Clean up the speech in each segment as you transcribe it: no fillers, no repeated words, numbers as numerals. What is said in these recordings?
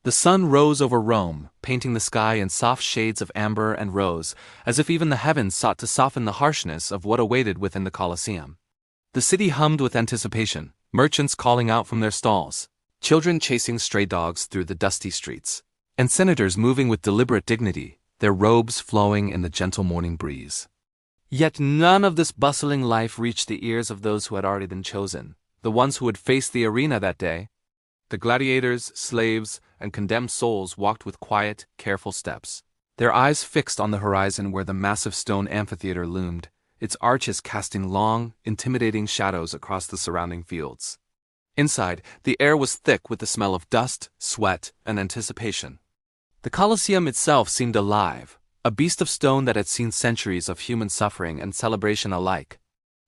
The sun rose over Rome, painting the sky in soft shades of amber and rose, as if even the heavens sought to soften the harshness of what awaited within the Colosseum. The city hummed with anticipation, merchants calling out from their stalls, children chasing stray dogs through the dusty streets, and senators moving with deliberate dignity, their robes flowing in the gentle morning breeze. Yet none of this bustling life reached the ears of those who had already been chosen, the ones who would face the arena that day. The gladiators, slaves, and condemned souls walked with quiet, careful steps, their eyes fixed on the horizon where the massive stone amphitheater loomed, its arches casting long, intimidating shadows across the surrounding fields. Inside, the air was thick with the smell of dust, sweat, and anticipation. The Colosseum itself seemed alive, a beast of stone that had seen centuries of human suffering and celebration alike.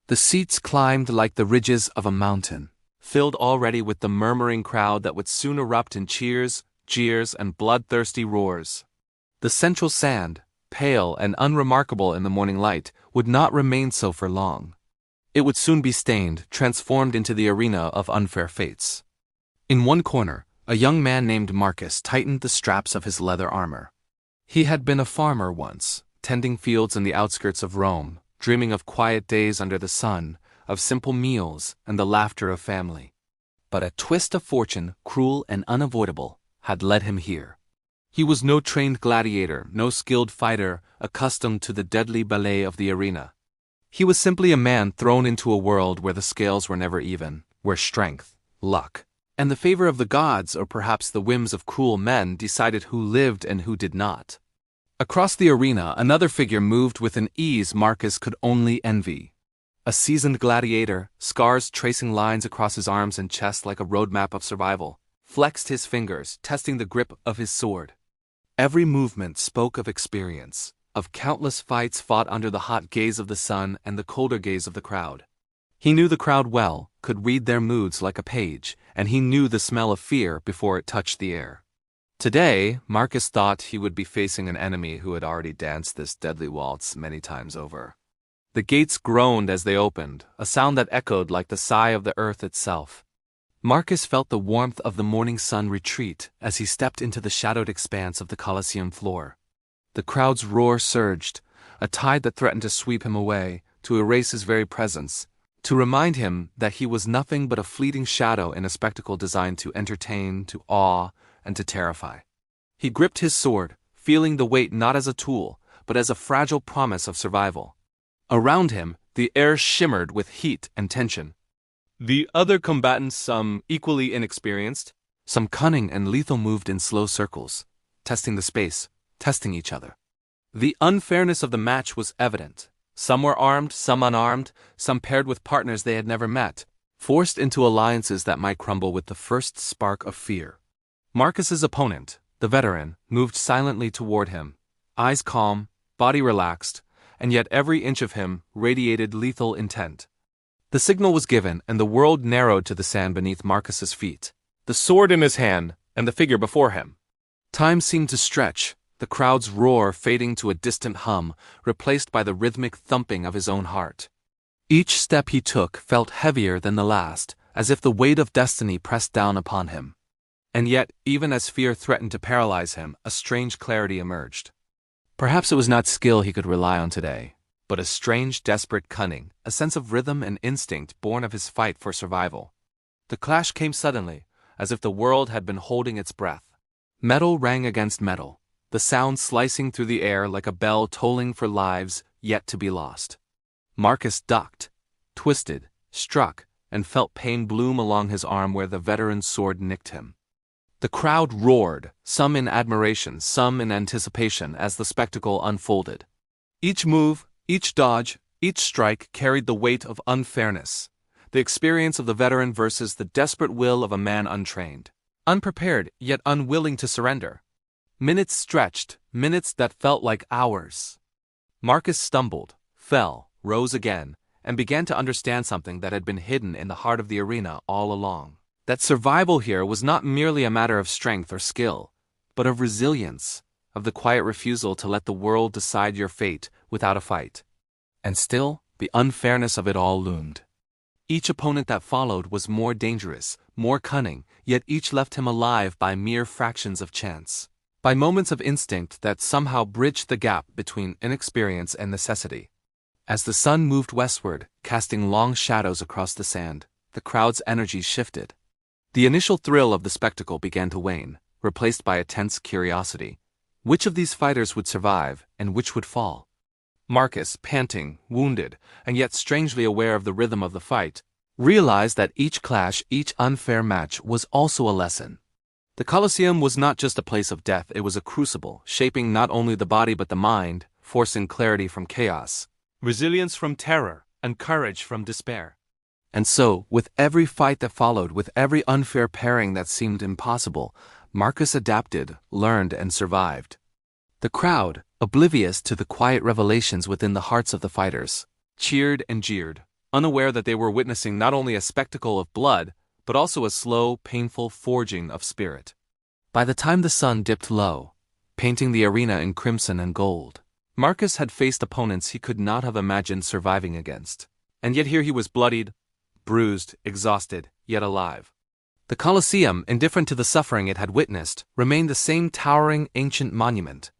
The seats climbed like the ridges of a mountain, filled already with the murmuring crowd that would soon erupt in cheers, jeers, and bloodthirsty roars. The central sand, pale and unremarkable in the morning light, would not remain so for long. It would soon be stained, transformed into the arena of unfair fates. In one corner, a young man named Marcus tightened the straps of his leather armor. He had been a farmer once, tending fields in the outskirts of Rome, dreaming of quiet days under the sun, of simple meals and the laughter of family. But a twist of fortune, cruel and unavoidable, had led him here. He was no trained gladiator, no skilled fighter, accustomed to the deadly ballet of the arena. He was simply a man thrown into a world where the scales were never even, where strength, luck, and the favor of the gods, or perhaps the whims of cruel men, decided who lived and who did not. Across the arena, another figure moved with an ease Marcus could only envy. A seasoned gladiator, scars tracing lines across his arms and chest like a roadmap of survival, flexed his fingers, testing the grip of his sword. Every movement spoke of experience, of countless fights fought under the hot gaze of the sun and the colder gaze of the crowd. He knew the crowd well, could read their moods like a page, and he knew the smell of fear before it touched the air. Today, Marcus thought he would be facing an enemy who had already danced this deadly waltz many times over. The gates groaned as they opened, a sound that echoed like the sigh of the earth itself. Marcus felt the warmth of the morning sun retreat as he stepped into the shadowed expanse of the Colosseum floor. The crowd's roar surged, a tide that threatened to sweep him away, to erase his very presence, to remind him that he was nothing but a fleeting shadow in a spectacle designed to entertain, to awe, and to terrify. He gripped his sword, feeling the weight not as a tool, but as a fragile promise of survival. Around him, the air shimmered with heat and tension. The other combatants, some equally inexperienced, some cunning and lethal, moved in slow circles, testing the space, testing each other. The unfairness of the match was evident. Some were armed, some unarmed, some paired with partners they had never met, forced into alliances that might crumble with the first spark of fear. Marcus's opponent, the veteran, moved silently toward him, eyes calm, body relaxed, and yet every inch of him radiated lethal intent. The signal was given, and the world narrowed to the sand beneath Marcus's feet, the sword in his hand, and the figure before him. Time seemed to stretch, the crowd's roar fading to a distant hum, replaced by the rhythmic thumping of his own heart. Each step he took felt heavier than the last, as if the weight of destiny pressed down upon him. And yet, even as fear threatened to paralyze him, a strange clarity emerged. Perhaps it was not skill he could rely on today, but a strange, desperate cunning, a sense of rhythm and instinct born of his fight for survival. The clash came suddenly, as if the world had been holding its breath. Metal rang against metal, the sound slicing through the air like a bell tolling for lives yet to be lost. Marcus ducked, twisted, struck, and felt pain bloom along his arm where the veteran's sword nicked him. The crowd roared, some in admiration, some in anticipation, as the spectacle unfolded. Each move, each dodge, each strike carried the weight of unfairness, the experience of the veteran versus the desperate will of a man untrained, unprepared yet unwilling to surrender. Minutes stretched, minutes that felt like hours. Marcus stumbled, fell, rose again, and began to understand something that had been hidden in the heart of the arena all along. That survival here was not merely a matter of strength or skill, but of resilience, of the quiet refusal to let the world decide your fate without a fight. And still, the unfairness of it all loomed. Each opponent that followed was more dangerous, more cunning, yet each left him alive by mere fractions of chance, by moments of instinct that somehow bridged the gap between inexperience and necessity. As the sun moved westward, casting long shadows across the sand, the crowd's energy shifted. The initial thrill of the spectacle began to wane, replaced by a tense curiosity. Which of these fighters would survive, and which would fall? Marcus, panting, wounded, and yet strangely aware of the rhythm of the fight, realized that each clash, each unfair match was also a lesson. The Colosseum was not just a place of death, it was a crucible, shaping not only the body but the mind, forcing clarity from chaos, resilience from terror, and courage from despair. And so, with every fight that followed, with every unfair pairing that seemed impossible, Marcus adapted, learned, and survived. The crowd, oblivious to the quiet revelations within the hearts of the fighters, cheered and jeered, unaware that they were witnessing not only a spectacle of blood, but also a slow, painful forging of spirit. By the time the sun dipped low, painting the arena in crimson and gold, Marcus had faced opponents he could not have imagined surviving against. And yet here he was bloodied, bruised, exhausted, yet alive. The Colosseum, indifferent to the suffering it had witnessed, remained the same towering ancient monument.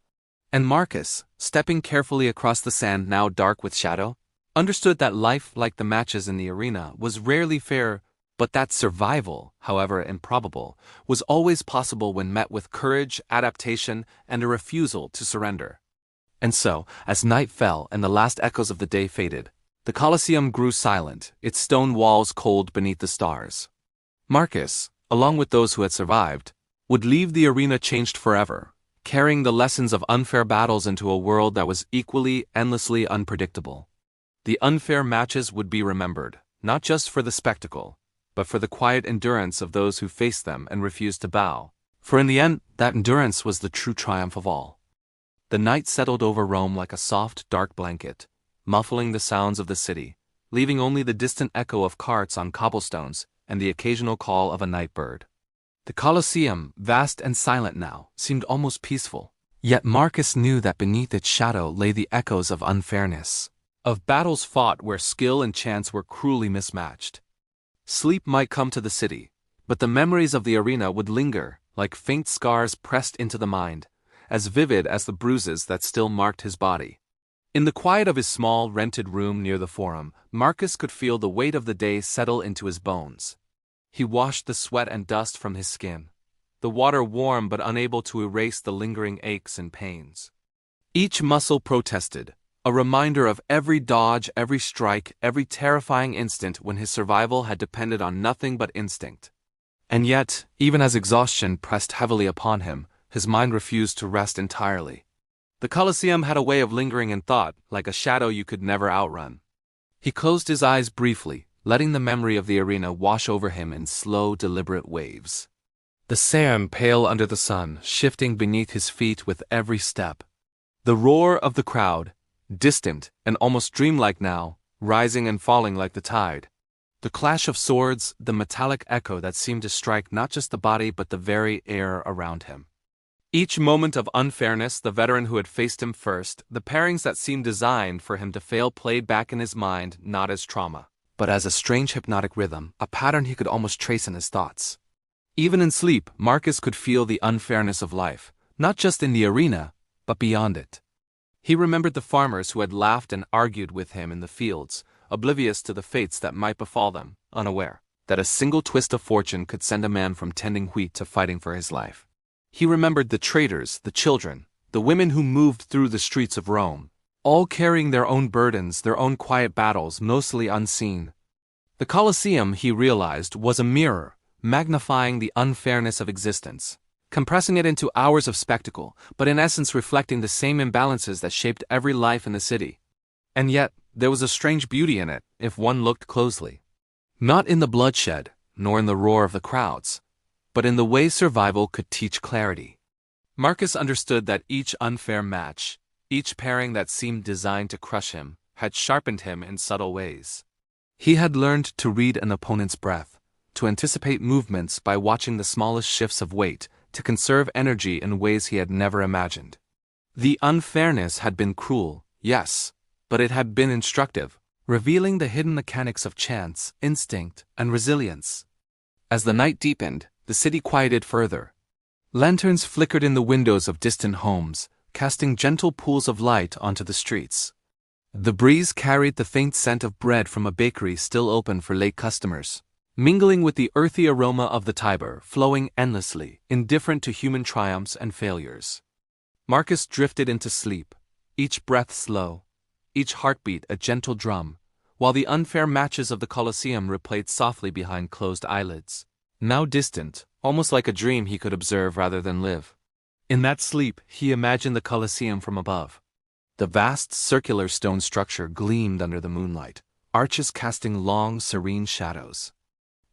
And Marcus, stepping carefully across the sand now dark with shadow, understood that life, like the matches in the arena, was rarely fair, but that survival, however improbable, was always possible when met with courage, adaptation, and a refusal to surrender. And so, as night fell and the last echoes of the day faded, the Colosseum grew silent, its stone walls cold beneath the stars. Marcus, along with those who had survived, would leave the arena changed forever, carrying the lessons of unfair battles into a world that was equally, endlessly unpredictable. The unfair matches would be remembered, not just for the spectacle, but for the quiet endurance of those who faced them and refused to bow. For in the end, that endurance was the true triumph of all. The night settled over Rome like a soft, dark blanket, muffling the sounds of the city, leaving only the distant echo of carts on cobblestones and the occasional call of a night bird. The Colosseum, vast and silent now, seemed almost peaceful. Yet Marcus knew that beneath its shadow lay the echoes of unfairness, of battles fought where skill and chance were cruelly mismatched. Sleep might come to the city, but the memories of the arena would linger, like faint scars pressed into the mind, as vivid as the bruises that still marked his body. In the quiet of his small, rented room near the Forum, Marcus could feel the weight of the day settle into his bones. He washed the sweat and dust from his skin, the water warm but unable to erase the lingering aches and pains. Each muscle protested, a reminder of every dodge, every strike, every terrifying instant when his survival had depended on nothing but instinct. And yet, even as exhaustion pressed heavily upon him, his mind refused to rest entirely. The Colosseum had a way of lingering in thought, like a shadow you could never outrun. He closed his eyes briefly, letting the memory of the arena wash over him in slow, deliberate waves. The sand pale under the sun, shifting beneath his feet with every step. The roar of the crowd, distant and almost dreamlike now, rising and falling like the tide. The clash of swords, the metallic echo that seemed to strike not just the body but the very air around him. Each moment of unfairness, the veteran who had faced him first, the pairings that seemed designed for him to fail played back in his mind not as trauma, but as a strange hypnotic rhythm, a pattern he could almost trace in his thoughts. Even in sleep, Marcus could feel the unfairness of life, not just in the arena, but beyond it. He remembered the farmers who had laughed and argued with him in the fields, oblivious to the fates that might befall them, unaware that a single twist of fortune could send a man from tending wheat to fighting for his life. He remembered the traders, the children, the women who moved through the streets of Rome, all carrying their own burdens, their own quiet battles, mostly unseen. The Colosseum, he realized, was a mirror, magnifying the unfairness of existence, compressing it into hours of spectacle, but in essence reflecting the same imbalances that shaped every life in the city. And yet, there was a strange beauty in it, if one looked closely. Not in the bloodshed, nor in the roar of the crowds, but in the way survival could teach clarity. Marcus understood that each unfair match, each pairing that seemed designed to crush him, had sharpened him in subtle ways. He had learned to read an opponent's breath, to anticipate movements by watching the smallest shifts of weight, to conserve energy in ways he had never imagined. The unfairness had been cruel, yes, but it had been instructive, revealing the hidden mechanics of chance, instinct, and resilience. As the night deepened, the city quieted further. Lanterns flickered in the windows of distant homes, casting gentle pools of light onto the streets. The breeze carried the faint scent of bread from a bakery still open for late customers, mingling with the earthy aroma of the Tiber flowing endlessly, indifferent to human triumphs and failures. Marcus drifted into sleep, each breath slow, each heartbeat a gentle drum, while the unfair matches of the Colosseum replayed softly behind closed eyelids. Now distant, almost like a dream he could observe rather than live. In that sleep, he imagined the Colosseum from above. The vast circular stone structure gleamed under the moonlight, arches casting long, serene shadows.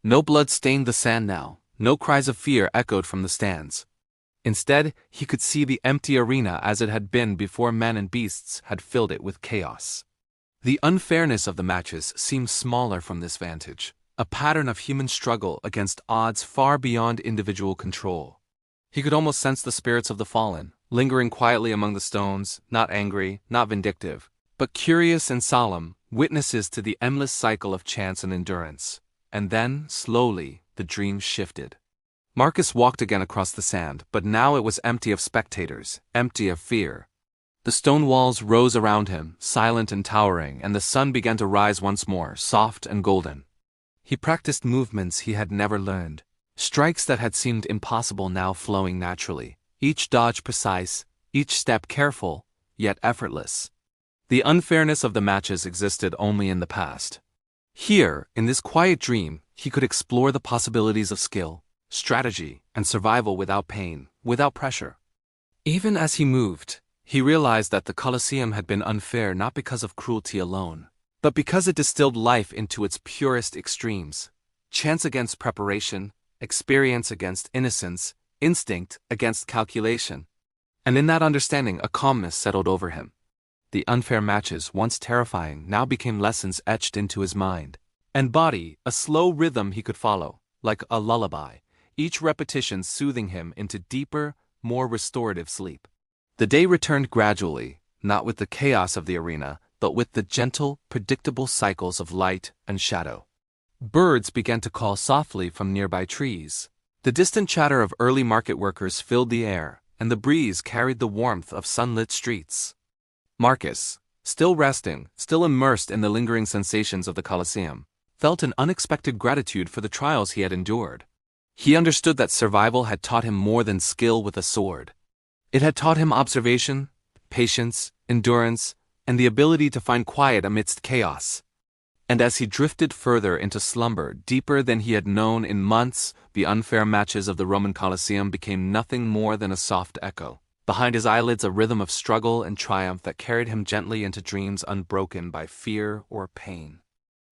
No blood stained the sand now, no cries of fear echoed from the stands. Instead, he could see the empty arena as it had been before men and beasts had filled it with chaos. The unfairness of the matches seemed smaller from this vantage, a pattern of human struggle against odds far beyond individual control. He could almost sense the spirits of the fallen, lingering quietly among the stones, not angry, not vindictive, but curious and solemn, witnesses to the endless cycle of chance and endurance. And then, slowly, the dream shifted. Marcus walked again across the sand, but now it was empty of spectators, empty of fear. The stone walls rose around him, silent and towering, and the sun began to rise once more, soft and golden. He practiced movements he had never learned, strikes that had seemed impossible now flowing naturally, each dodge precise, each step careful, yet effortless. The unfairness of the matches existed only in the past. Here, in this quiet dream, he could explore the possibilities of skill, strategy, and survival without pain, without pressure. Even as he moved, he realized that the Colosseum had been unfair not because of cruelty alone, but because it distilled life into its purest extremes: chance against preparation, experience against innocence, instinct against calculation. And in that understanding, a calmness settled over him. The unfair matches, once terrifying, now became lessons etched into his mind and body, a slow rhythm he could follow, like a lullaby, each repetition soothing him into deeper, more restorative sleep. The day returned gradually, not with the chaos of the arena, but with the gentle, predictable cycles of light and shadow. Birds began to call softly from nearby trees. The distant chatter of early market workers filled the air, and the breeze carried the warmth of sunlit streets. Marcus, still resting, still immersed in the lingering sensations of the Colosseum, felt an unexpected gratitude for the trials he had endured. He understood that survival had taught him more than skill with a sword. It had taught him observation, patience, endurance, and the ability to find quiet amidst chaos. And as he drifted further into slumber, deeper than he had known in months, the unfair matches of the Roman Colosseum became nothing more than a soft echo. Behind his eyelids, a rhythm of struggle and triumph that carried him gently into dreams unbroken by fear or pain.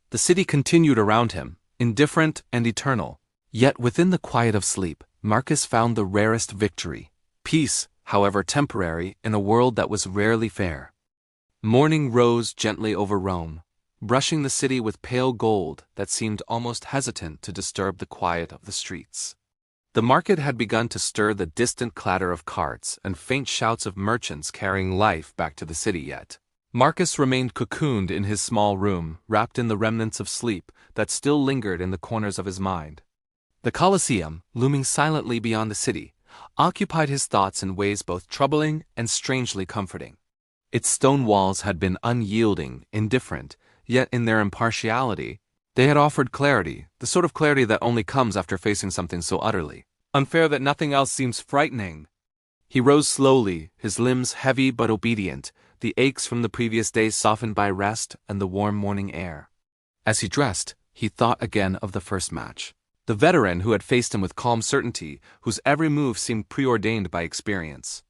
The city continued around him, indifferent and eternal. Yet within the quiet of sleep, Marcus found the rarest victory: peace, however temporary, in a world that was rarely fair. Morning rose gently over Rome, brushing the city with pale gold that seemed almost hesitant to disturb the quiet of the streets. The market had begun to stir the distant clatter of carts and faint shouts of merchants carrying life back to the city yet. Marcus remained cocooned in his small room, wrapped in the remnants of sleep that still lingered in the corners of his mind. The Colosseum, looming silently beyond the city, occupied his thoughts in ways both troubling and strangely comforting. Its stone walls had been unyielding, indifferent, yet in their impartiality, they had offered clarity, the sort of clarity that only comes after facing something so utterly unfair that nothing else seems frightening. He rose slowly, his limbs heavy but obedient, the aches from the previous day softened by rest and the warm morning air. As he dressed, he thought again of the first match. The veteran who had faced him with calm certainty, whose every move seemed preordained by experience.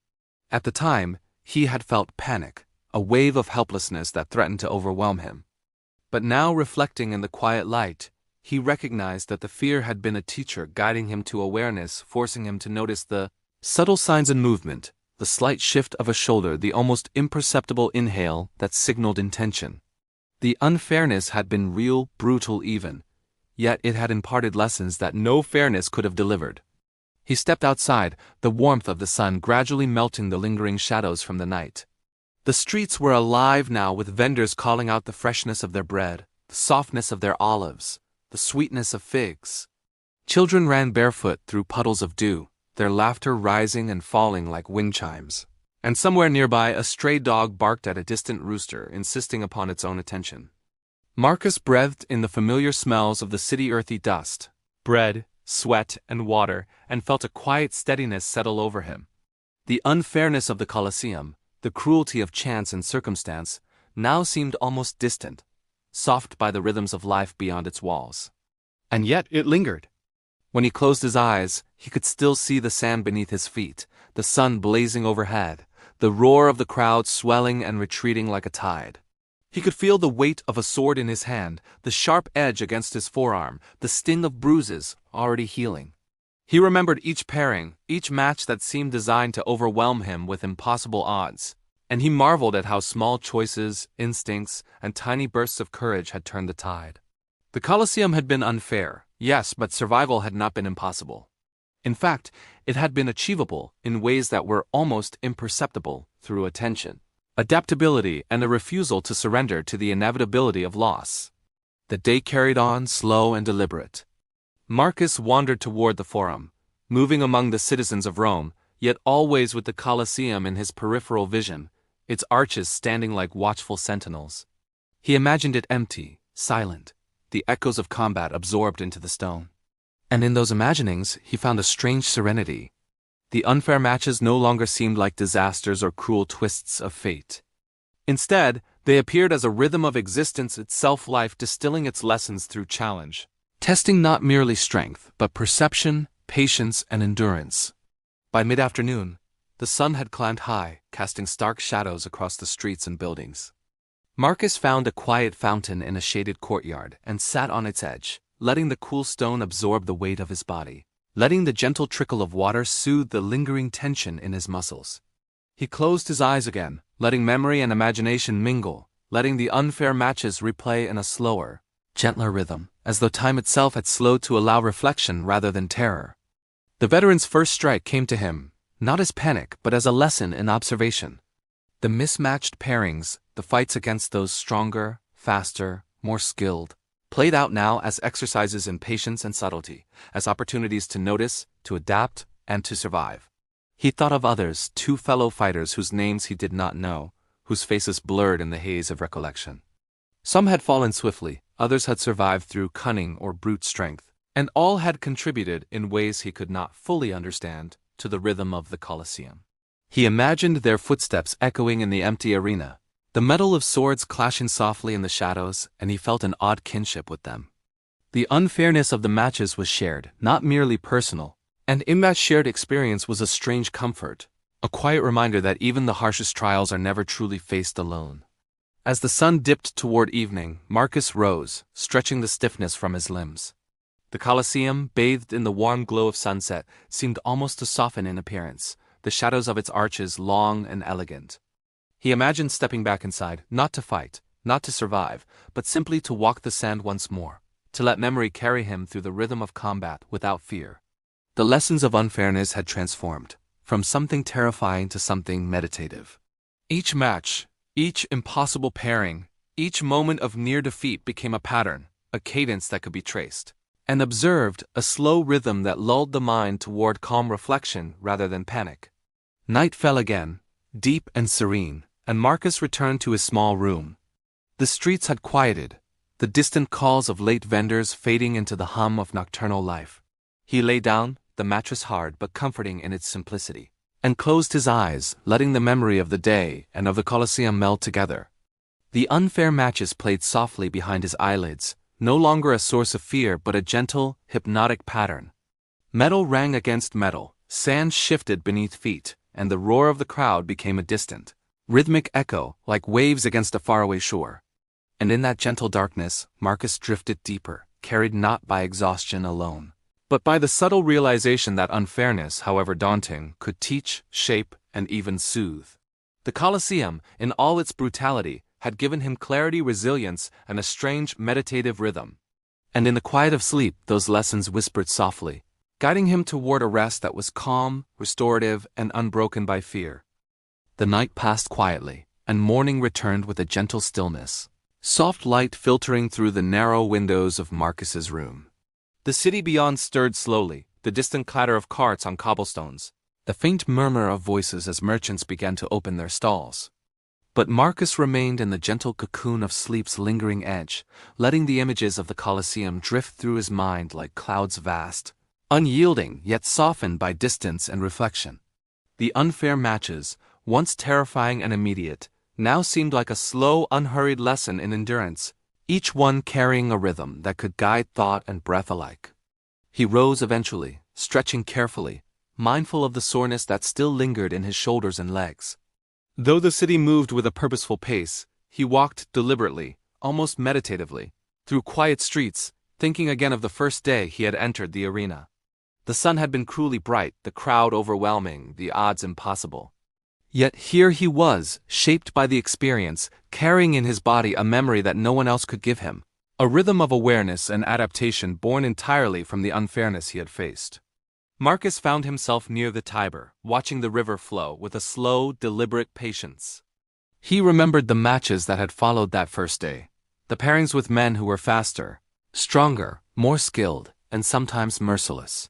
At the time, he had felt panic, a wave of helplessness that threatened to overwhelm him. But now, reflecting in the quiet light, he recognized that the fear had been a teacher guiding him to awareness, forcing him to notice the subtle signs in movement, the slight shift of a shoulder, the almost imperceptible inhale that signaled intention. The unfairness had been real, brutal even, yet it had imparted lessons that no fairness could have delivered. He stepped outside, the warmth of the sun gradually melting the lingering shadows from the night. The streets were alive now with vendors calling out the freshness of their bread, the softness of their olives, the sweetness of figs. Children ran barefoot through puddles of dew, their laughter rising and falling like wind chimes. And somewhere nearby a stray dog barked at a distant rooster, insisting upon its own attention. Marcus breathed in the familiar smells of the city earthy dust, bread, sweat, and water, and felt a quiet steadiness settle over him. The unfairness of the Colosseum, the cruelty of chance and circumstance, now seemed almost distant, soft by the rhythms of life beyond its walls. And yet it lingered. When he closed his eyes, he could still see the sand beneath his feet, the sun blazing overhead, the roar of the crowd swelling and retreating like a tide. He could feel the weight of a sword in his hand, the sharp edge against his forearm, the sting of bruises already healing. He remembered each pairing, each match that seemed designed to overwhelm him with impossible odds, and he marveled at how small choices, instincts, and tiny bursts of courage had turned the tide. The Colosseum had been unfair, yes, but survival had not been impossible. In fact, it had been achievable in ways that were almost imperceptible through attention, adaptability, and a refusal to surrender to the inevitability of loss. The day carried on, slow and deliberate. Marcus wandered toward the Forum, moving among the citizens of Rome, yet always with the Colosseum in his peripheral vision, its arches standing like watchful sentinels. He imagined it empty, silent, the echoes of combat absorbed into the stone. And in those imaginings, he found a strange serenity. The unfair matches no longer seemed like disasters or cruel twists of fate. Instead, they appeared as a rhythm of existence itself, life distilling its lessons through challenge, testing not merely strength, but perception, patience, and endurance. By mid-afternoon, the sun had climbed high, casting stark shadows across the streets and buildings. Marcus found a quiet fountain in a shaded courtyard and sat on its edge, letting the cool stone absorb the weight of his body, letting the gentle trickle of water soothe the lingering tension in his muscles. He closed his eyes again, letting memory and imagination mingle, letting the unfair matches replay in a slower, gentler rhythm, as though time itself had slowed to allow reflection rather than terror. The veteran's first strike came to him, not as panic but as a lesson in observation. The mismatched pairings, the fights against those stronger, faster, more skilled, played out now as exercises in patience and subtlety, as opportunities to notice, to adapt, and to survive. He thought of others, two fellow fighters whose names he did not know, whose faces blurred in the haze of recollection. Some had fallen swiftly, others had survived through cunning or brute strength, and all had contributed in ways he could not fully understand to the rhythm of the Colosseum. He imagined their footsteps echoing in the empty arena, the metal of swords clashing softly in the shadows, and he felt an odd kinship with them. The unfairness of the matches was shared, not merely personal, and in that shared experience was a strange comfort, a quiet reminder that even the harshest trials are never truly faced alone. As the sun dipped toward evening, Marcus rose, stretching the stiffness from his limbs. The Colosseum, bathed in the warm glow of sunset, seemed almost to soften in appearance, the shadows of its arches long and elegant. He imagined stepping back inside, not to fight, not to survive, but simply to walk the sand once more, to let memory carry him through the rhythm of combat without fear. The lessons of unfairness had transformed, from something terrifying to something meditative. Each match, each impossible pairing, each moment of near defeat became a pattern, a cadence that could be traced, and observed, a slow rhythm that lulled the mind toward calm reflection rather than panic. Night fell again, deep and serene, and Marcus returned to his small room. The streets had quieted, the distant calls of late vendors fading into the hum of nocturnal life. He lay down, the mattress hard but comforting in its simplicity, and closed his eyes, letting the memory of the day and of the Colosseum meld together. The unfair matches played softly behind his eyelids, no longer a source of fear but a gentle, hypnotic pattern. Metal rang against metal, sand shifted beneath feet, and the roar of the crowd became a distant, rhythmic echo like waves against a faraway shore. And in that gentle darkness, Marcus drifted deeper, carried not by exhaustion alone, but by the subtle realization that unfairness, however daunting, could teach, shape, and even soothe. The Colosseum, in all its brutality, had given him clarity, resilience, and a strange meditative rhythm. And in the quiet of sleep, those lessons whispered softly, guiding him toward a rest that was calm, restorative, and unbroken by fear. The night passed quietly, and morning returned with a gentle stillness. Soft light filtering through the narrow windows of Marcus's room. The city beyond stirred slowly, the distant clatter of carts on cobblestones, the faint murmur of voices as merchants began to open their stalls. But Marcus remained in the gentle cocoon of sleep's lingering edge, letting the images of the Colosseum drift through his mind like clouds vast, unyielding yet softened by distance and reflection. The unfair matches, once terrifying and immediate, now seemed like a slow, unhurried lesson in endurance, each one carrying a rhythm that could guide thought and breath alike. He rose eventually, stretching carefully, mindful of the soreness that still lingered in his shoulders and legs. Though the city moved with a purposeful pace, he walked deliberately, almost meditatively, through quiet streets, thinking again of the first day he had entered the arena. The sun had been cruelly bright, the crowd overwhelming, the odds impossible. Yet here he was, shaped by the experience, carrying in his body a memory that no one else could give him, a rhythm of awareness and adaptation born entirely from the unfairness he had faced. Marcus found himself near the Tiber, watching the river flow with a slow, deliberate patience. He remembered the matches that had followed that first day, the pairings with men who were faster, stronger, more skilled, and sometimes merciless.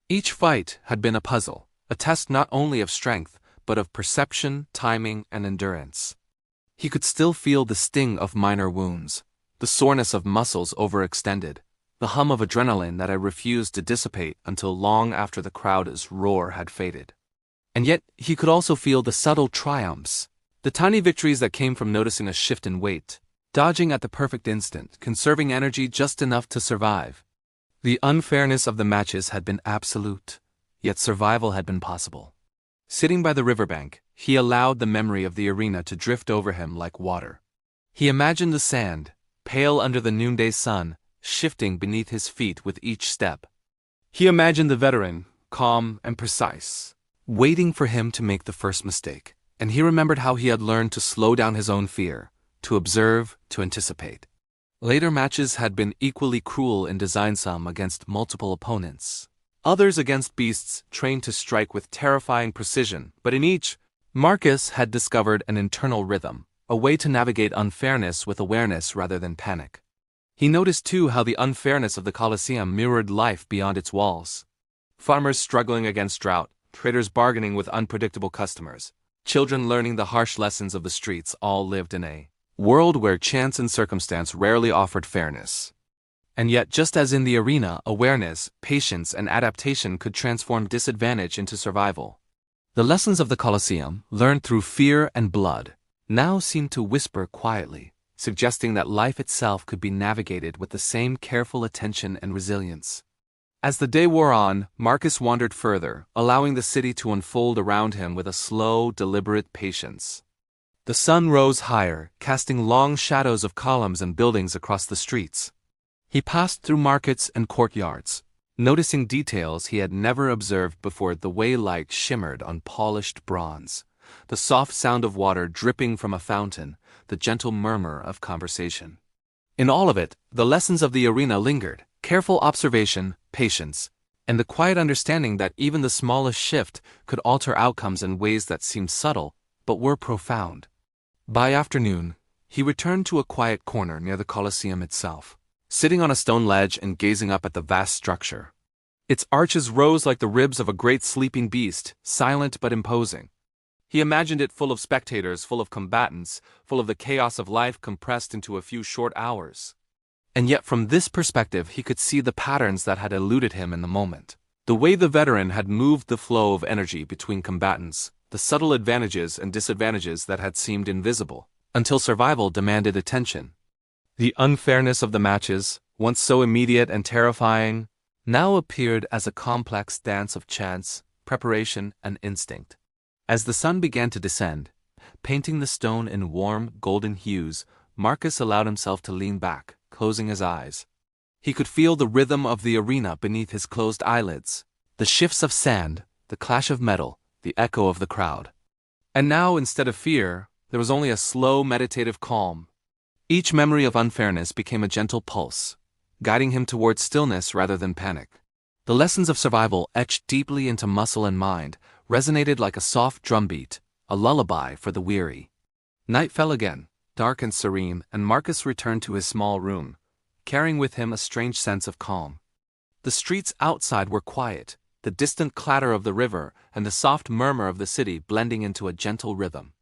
Each fight had been a puzzle, a test not only of strength, but of perception, timing, and endurance. He could still feel the sting of minor wounds, the soreness of muscles overextended, the hum of adrenaline that had refused to dissipate until long after the crowd's roar had faded. And yet he could also feel the subtle triumphs, the tiny victories that came from noticing a shift in weight, dodging at the perfect instant, conserving energy just enough to survive. The unfairness of the matches had been absolute, yet survival had been possible. Sitting by the riverbank, he allowed the memory of the arena to drift over him like water. He imagined the sand, pale under the noonday sun, shifting beneath his feet with each step. He imagined the veteran, calm and precise, waiting for him to make the first mistake, and he remembered how he had learned to slow down his own fear, to observe, to anticipate. Later matches had been equally cruel in design, some against multiple opponents, others against beasts trained to strike with terrifying precision, but in each, Marcus had discovered an internal rhythm, a way to navigate unfairness with awareness rather than panic. He noticed too how the unfairness of the Colosseum mirrored life beyond its walls. Farmers struggling against drought, traders bargaining with unpredictable customers, children learning the harsh lessons of the streets all lived in a world where chance and circumstance rarely offered fairness. And yet, just as in the arena, awareness, patience, and adaptation could transform disadvantage into survival. The lessons of the Colosseum, learned through fear and blood, now seemed to whisper quietly, suggesting that life itself could be navigated with the same careful attention and resilience. As the day wore on, Marcus wandered further, allowing the city to unfold around him with a slow, deliberate patience. The sun rose higher, casting long shadows of columns and buildings across the streets. He passed through markets and courtyards, noticing details he had never observed before: the way light shimmered on polished bronze, the soft sound of water dripping from a fountain, the gentle murmur of conversation. In all of it, the lessons of the arena lingered: careful observation, patience, and the quiet understanding that even the smallest shift could alter outcomes in ways that seemed subtle but were profound. By afternoon, he returned to a quiet corner near the Colosseum itself, sitting on a stone ledge and gazing up at the vast structure. Its arches rose like the ribs of a great sleeping beast, silent but imposing. He imagined it full of spectators, full of combatants, full of the chaos of life compressed into a few short hours. And yet from this perspective he could see the patterns that had eluded him in the moment. The way the veteran had moved the flow of energy between combatants, the subtle advantages and disadvantages that had seemed invisible, until survival demanded attention. The unfairness of the matches, once so immediate and terrifying, now appeared as a complex dance of chance, preparation, and instinct. As the sun began to descend, painting the stone in warm, golden hues, Marcus allowed himself to lean back, closing his eyes. He could feel the rhythm of the arena beneath his closed eyelids, the shifts of sand, the clash of metal, the echo of the crowd. And now, instead of fear, there was only a slow, meditative calm. Each memory of unfairness became a gentle pulse, guiding him towards stillness rather than panic. The lessons of survival, etched deeply into muscle and mind, resonated like a soft drumbeat, a lullaby for the weary. Night fell again, dark and serene, and Marcus returned to his small room, carrying with him a strange sense of calm. The streets outside were quiet, the distant clatter of the river and the soft murmur of the city blending into a gentle rhythm.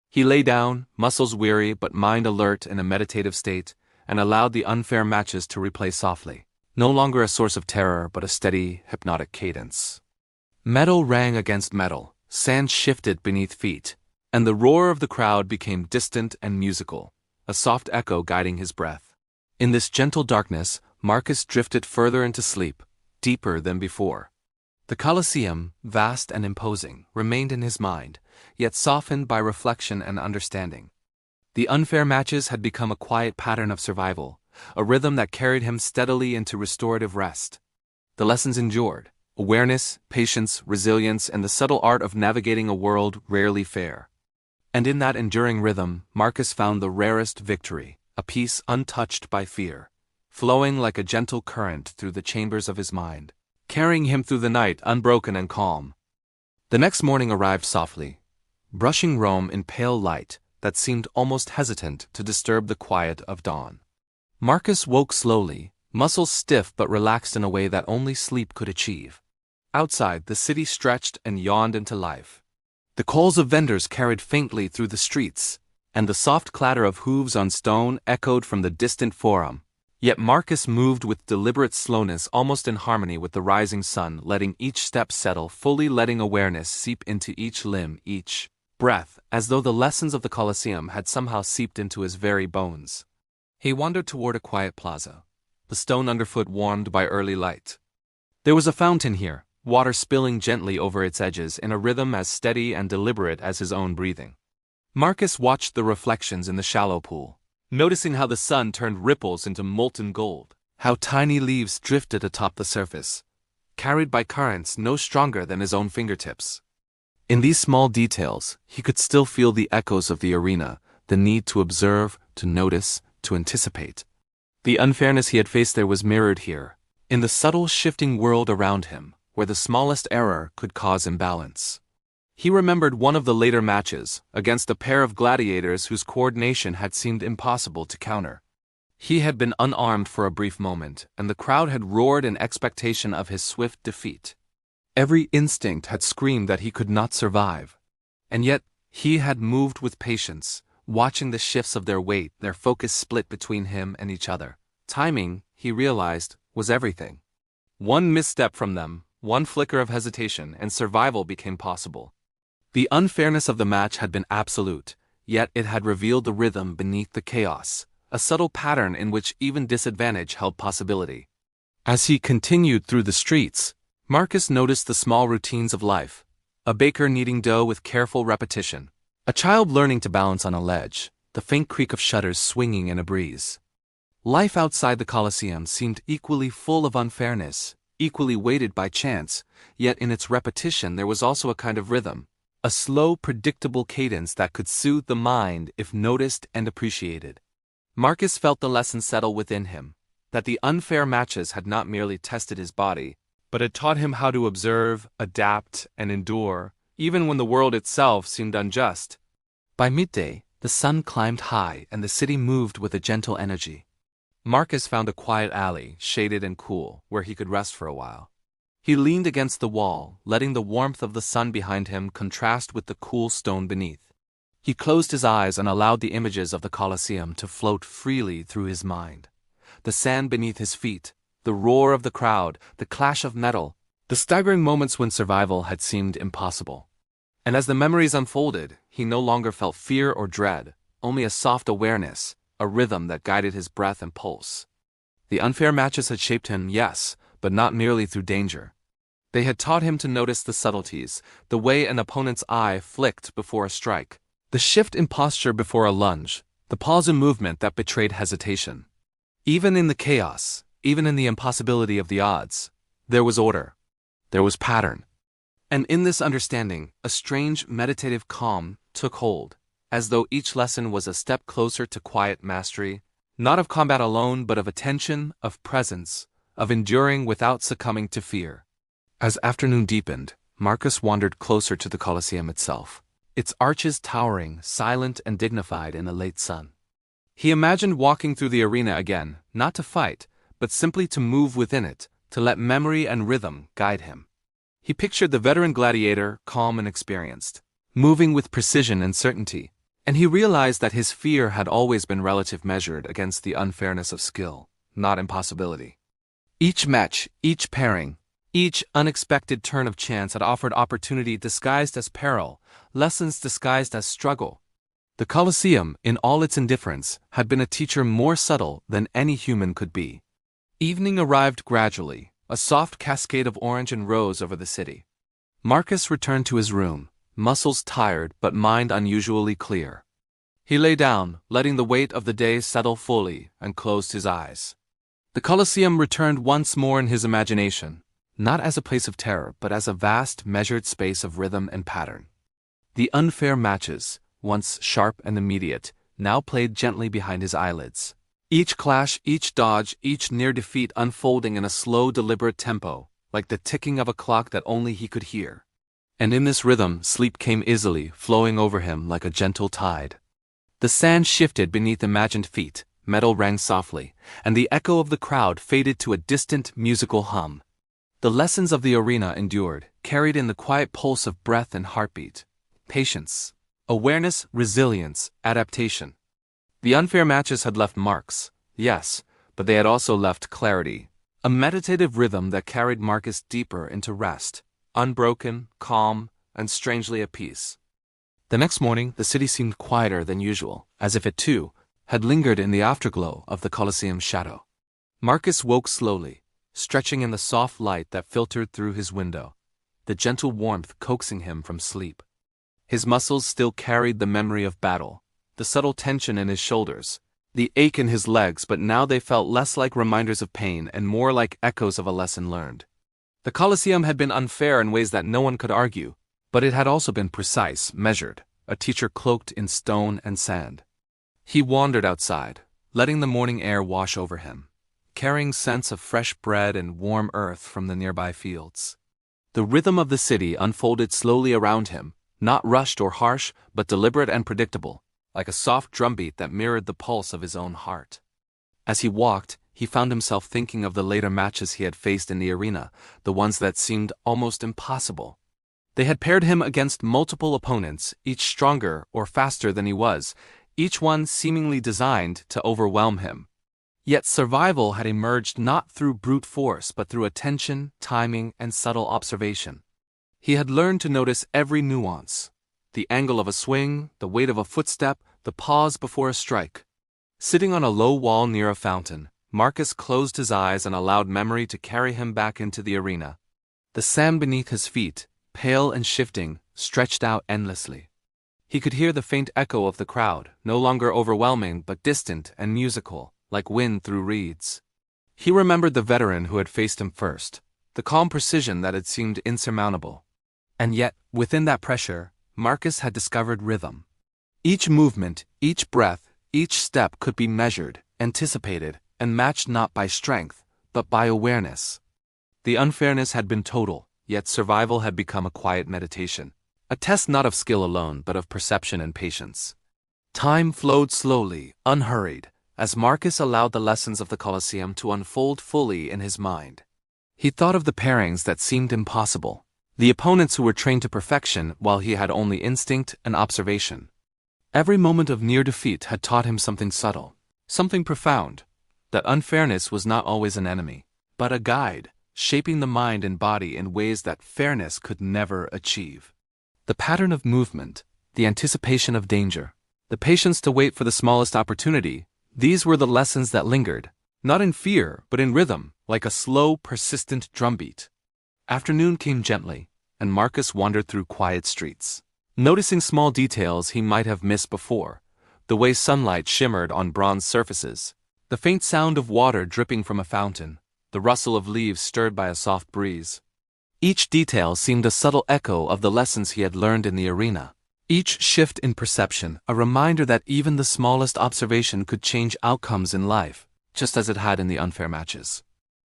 He lay down, muscles weary but mind alert in a meditative state, and allowed the unfair matches to replay softly, no longer a source of terror but a steady, hypnotic cadence. Metal rang against metal, sand shifted beneath feet, and the roar of the crowd became distant and musical, a soft echo guiding his breath. In this gentle darkness, Marcus drifted further into sleep, deeper than before. The Colosseum, vast and imposing, remained in his mind, yet softened by reflection and understanding. The unfair matches had become a quiet pattern of survival, a rhythm that carried him steadily into restorative rest. The lessons endured: awareness, patience, resilience, and the subtle art of navigating a world rarely fair. And in that enduring rhythm, Marcus found the rarest victory, a peace untouched by fear, flowing like a gentle current through the chambers of his mind, carrying him through the night unbroken and calm. The next morning arrived softly, brushing Rome in pale light that seemed almost hesitant to disturb the quiet of dawn. Marcus woke slowly, muscles stiff but relaxed in a way that only sleep could achieve. Outside, the city stretched and yawned into life. The calls of vendors carried faintly through the streets, and the soft clatter of hooves on stone echoed from the distant forum. Yet Marcus moved with deliberate slowness, almost in harmony with the rising sun, letting each step settle, fully letting awareness seep into each limb, each breath, as though the lessons of the Colosseum had somehow seeped into his very bones. He wandered toward a quiet plaza, the stone underfoot warmed by early light. There was a fountain here, water spilling gently over its edges in a rhythm as steady and deliberate as his own breathing. Marcus watched the reflections in the shallow pool, noticing how the sun turned ripples into molten gold, how tiny leaves drifted atop the surface, carried by currents no stronger than his own fingertips. In these small details, he could still feel the echoes of the arena, the need to observe, to notice, to anticipate. The unfairness he had faced there was mirrored here, in the subtle shifting world around him, where the smallest error could cause imbalance. He remembered one of the later matches, against a pair of gladiators whose coordination had seemed impossible to counter. He had been unarmed for a brief moment, and the crowd had roared in expectation of his swift defeat. Every instinct had screamed that he could not survive. And yet, he had moved with patience, watching the shifts of their weight, their focus split between him and each other. Timing, he realized, was everything. One misstep from them, one flicker of hesitation, and survival became possible. The unfairness of the match had been absolute, yet it had revealed the rhythm beneath the chaos, a subtle pattern in which even disadvantage held possibility. As he continued through the streets, Marcus noticed the small routines of life: a baker kneading dough with careful repetition, a child learning to balance on a ledge, the faint creak of shutters swinging in a breeze. Life outside the Colosseum seemed equally full of unfairness, equally weighted by chance, yet in its repetition there was also a kind of rhythm, a slow, predictable cadence that could soothe the mind if noticed and appreciated. Marcus felt the lesson settle within him, that the unfair matches had not merely tested his body, but had taught him how to observe, adapt, and endure, even when the world itself seemed unjust. By midday, the sun climbed high and the city moved with a gentle energy. Marcus found a quiet alley, shaded and cool, where he could rest for a while. He leaned against the wall, letting the warmth of the sun behind him contrast with the cool stone beneath. He closed his eyes and allowed the images of the Colosseum to float freely through his mind. The sand beneath his feet, the roar of the crowd, the clash of metal, the staggering moments when survival had seemed impossible. And as the memories unfolded, he no longer felt fear or dread, only a soft awareness, a rhythm that guided his breath and pulse. The unfair matches had shaped him, yes, but not merely through danger. They had taught him to notice the subtleties, the way an opponent's eye flicked before a strike, the shift in posture before a lunge, the pause in movement that betrayed hesitation. Even in the chaos, even in the impossibility of the odds, there was order. There was pattern. And in this understanding, a strange meditative calm took hold, as though each lesson was a step closer to quiet mastery, not of combat alone but of attention, of presence, of enduring without succumbing to fear. As afternoon deepened, Marcus wandered closer to the Colosseum itself. its arches towering, silent and dignified in the late sun. He imagined walking through the arena again, not to fight, but simply to move within it, to let memory and rhythm guide him. He pictured the veteran gladiator, calm and experienced, moving with precision and certainty, and he realized that his fear had always been relative, measured against the unfairness of skill, not impossibility. Each match, each pairing, each unexpected turn of chance had offered opportunity disguised as peril, lessons disguised as struggle. The Colosseum, in all its indifference, had been a teacher more subtle than any human could be. Evening arrived gradually, a soft cascade of orange and rose over the city. Marcus returned to his room, muscles tired but mind unusually clear. He lay down, letting the weight of the day settle fully, and closed his eyes. The Colosseum returned once more in his imagination, not as a place of terror but as a vast, measured space of rhythm and pattern. The unfair matches, once sharp and immediate, now played gently behind his eyelids. Each clash, each dodge, each near defeat unfolding in a slow, deliberate tempo, like the ticking of a clock that only he could hear. And in this rhythm, sleep came easily, flowing over him like a gentle tide. The sand shifted beneath imagined feet, metal rang softly, and the echo of the crowd faded to a distant, musical hum. The lessons of the arena endured, carried in the quiet pulse of breath and heartbeat. Patience, awareness, resilience, adaptation. The unfair matches had left marks, yes, but they had also left clarity, a meditative rhythm that carried Marcus deeper into rest, unbroken, calm, and strangely at peace. The next morning, the city seemed quieter than usual, as if it too had lingered in the afterglow of the Colosseum's shadow. Marcus woke slowly, stretching in the soft light that filtered through his window, the gentle warmth coaxing him from sleep. His muscles still carried the memory of battle, the subtle tension in his shoulders, the ache in his legs, but now they felt less like reminders of pain and more like echoes of a lesson learned. The Colosseum had been unfair in ways that no one could argue, but it had also been precise, measured, a teacher cloaked in stone and sand. He wandered outside, letting the morning air wash over him, carrying scents of fresh bread and warm earth from the nearby fields. The rhythm of the city unfolded slowly around him, not rushed or harsh, but deliberate and predictable, like a soft drumbeat that mirrored the pulse of his own heart. As he walked, he found himself thinking of the later matches he had faced in the arena, the ones that seemed almost impossible. They had paired him against multiple opponents, each stronger or faster than he was, each one seemingly designed to overwhelm him. Yet survival had emerged not through brute force but through attention, timing, and subtle observation. He had learned to notice every nuance, the angle of a swing, the weight of a footstep, the pause before a strike. Sitting on a low wall near a fountain, Marcus closed his eyes and allowed memory to carry him back into the arena. The sand beneath his feet, pale and shifting, stretched out endlessly. He could hear the faint echo of the crowd, no longer overwhelming but distant and musical, like wind through reeds. He remembered the veteran who had faced him first, the calm precision that had seemed insurmountable. And yet, within that pressure, Marcus had discovered rhythm. Each movement, each breath, each step could be measured, anticipated, and matched not by strength, but by awareness. The unfairness had been total, yet survival had become a quiet meditation, a test not of skill alone but of perception and patience. Time flowed slowly, unhurried, as Marcus allowed the lessons of the Colosseum to unfold fully in his mind. He thought of the pairings that seemed impossible, the opponents who were trained to perfection while he had only instinct and observation. Every moment of near defeat had taught him something subtle, something profound, that unfairness was not always an enemy, but a guide, shaping the mind and body in ways that fairness could never achieve. The pattern of movement, the anticipation of danger, the patience to wait for the smallest opportunity, these were the lessons that lingered, not in fear but in rhythm, like a slow, persistent drumbeat. Afternoon came gently, and Marcus wandered through quiet streets, noticing small details he might have missed before, the way sunlight shimmered on bronze surfaces, the faint sound of water dripping from a fountain, the rustle of leaves stirred by a soft breeze. Each detail seemed a subtle echo of the lessons he had learned in the arena. Each shift in perception, a reminder that even the smallest observation could change outcomes in life, just as it had in the unfair matches.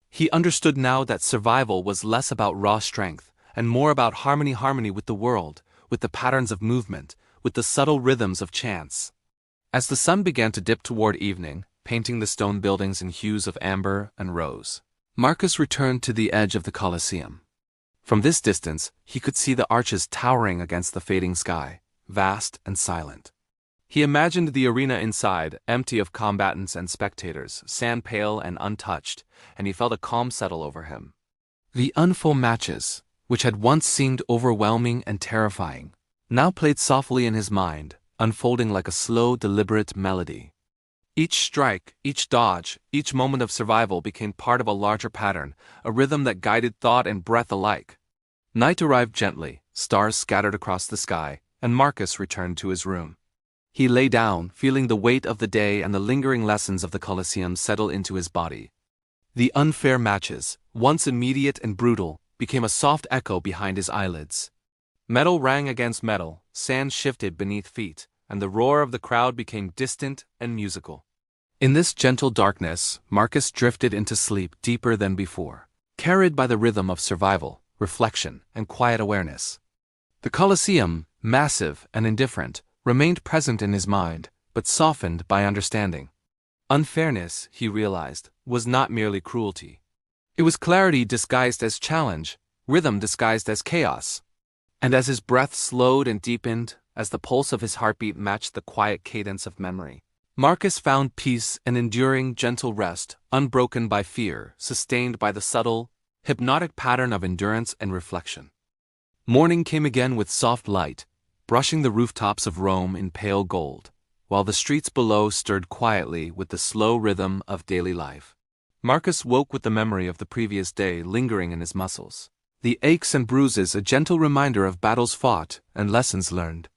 He understood now that survival was less about raw strength and more about harmony with the world, with the patterns of movement, with the subtle rhythms of chance. As the sun began to dip toward evening, painting the stone buildings in hues of amber and rose, Marcus returned to the edge of the Colosseum. From this distance, he could see the arches towering against the fading sky, vast and silent. He imagined the arena inside, empty of combatants and spectators, sand pale and untouched, and he felt a calm settle over him. The unfull matches, which had once seemed overwhelming and terrifying, now played softly in his mind, unfolding like a slow, deliberate melody. Each strike, each dodge, each moment of survival became part of a larger pattern, a rhythm that guided thought and breath alike. Night arrived gently, stars scattered across the sky, and Marcus returned to his room. He lay down, feeling the weight of the day and the lingering lessons of the Colosseum settle into his body. The unfair matches, once immediate and brutal, became a soft echo behind his eyelids. Metal rang against metal, sand shifted beneath feet, and the roar of the crowd became distant and musical. In this gentle darkness, Marcus drifted into sleep deeper than before, carried by the rhythm of survival, reflection, and quiet awareness. The Colosseum, massive and indifferent, remained present in his mind, but softened by understanding. Unfairness, he realized, was not merely cruelty. It was clarity disguised as challenge, rhythm disguised as chaos. And as his breath slowed and deepened, as the pulse of his heartbeat matched the quiet cadence of memory, Marcus found peace and enduring gentle rest, unbroken by fear, sustained by the subtle, hypnotic pattern of endurance and reflection. Morning came again with soft light, brushing the rooftops of Rome in pale gold, while the streets below stirred quietly with the slow rhythm of daily life. Marcus woke with the memory of the previous day lingering in his muscles, the aches and bruises a gentle reminder of battles fought and lessons learned.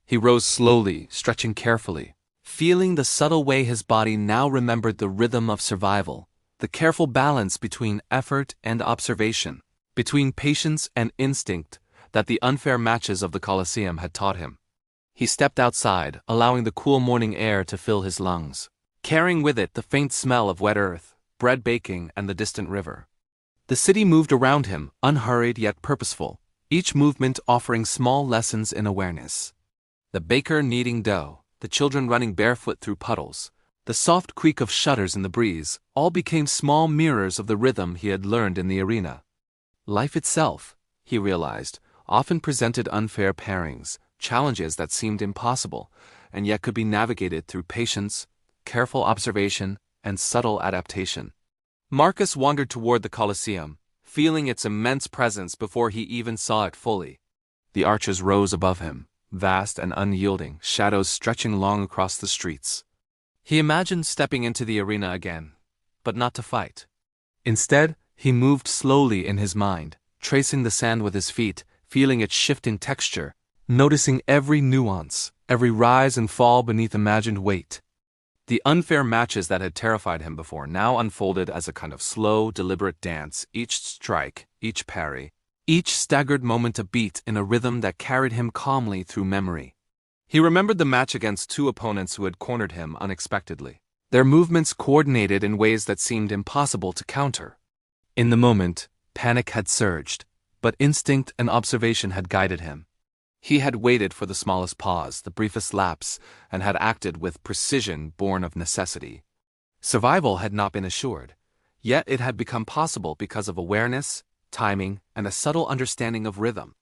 He rose slowly, stretching carefully, feeling the subtle way his body now remembered the rhythm of survival, the careful balance between effort and observation, between patience and instinct that the unfair matches of the Colosseum had taught him. He stepped outside, allowing the cool morning air to fill his lungs, carrying with it the faint smell of wet earth, bread baking, and the distant river. The city moved around him, unhurried yet purposeful, each movement offering small lessons in awareness. The baker kneading dough, the children running barefoot through puddles, the soft creak of shutters in the breeze, all became small mirrors of the rhythm he had learned in the arena. Life itself, he realized, often presented unfair pairings, challenges that seemed impossible, and yet could be navigated through patience, careful observation, and subtle adaptation. Marcus wandered toward the Colosseum, feeling its immense presence before he even saw it fully. The arches rose above him, vast and unyielding, shadows stretching long across the streets. He imagined stepping into the arena again, but not to fight. Instead, he moved slowly in his mind, tracing the sand with his feet, feeling its shifting texture, noticing every nuance, every rise and fall beneath imagined weight. The unfair matches that had terrified him before now unfolded as a kind of slow, deliberate dance, each strike, each parry, each staggered moment a beat in a rhythm that carried him calmly through memory. He remembered the match against two opponents who had cornered him unexpectedly, their movements coordinated in ways that seemed impossible to counter. In the moment, panic had surged, but instinct and observation had guided him. He had waited for the smallest pause, the briefest lapse, and had acted with precision born of necessity. Survival had not been assured, yet it had become possible because of awareness, timing, and a subtle understanding of rhythm.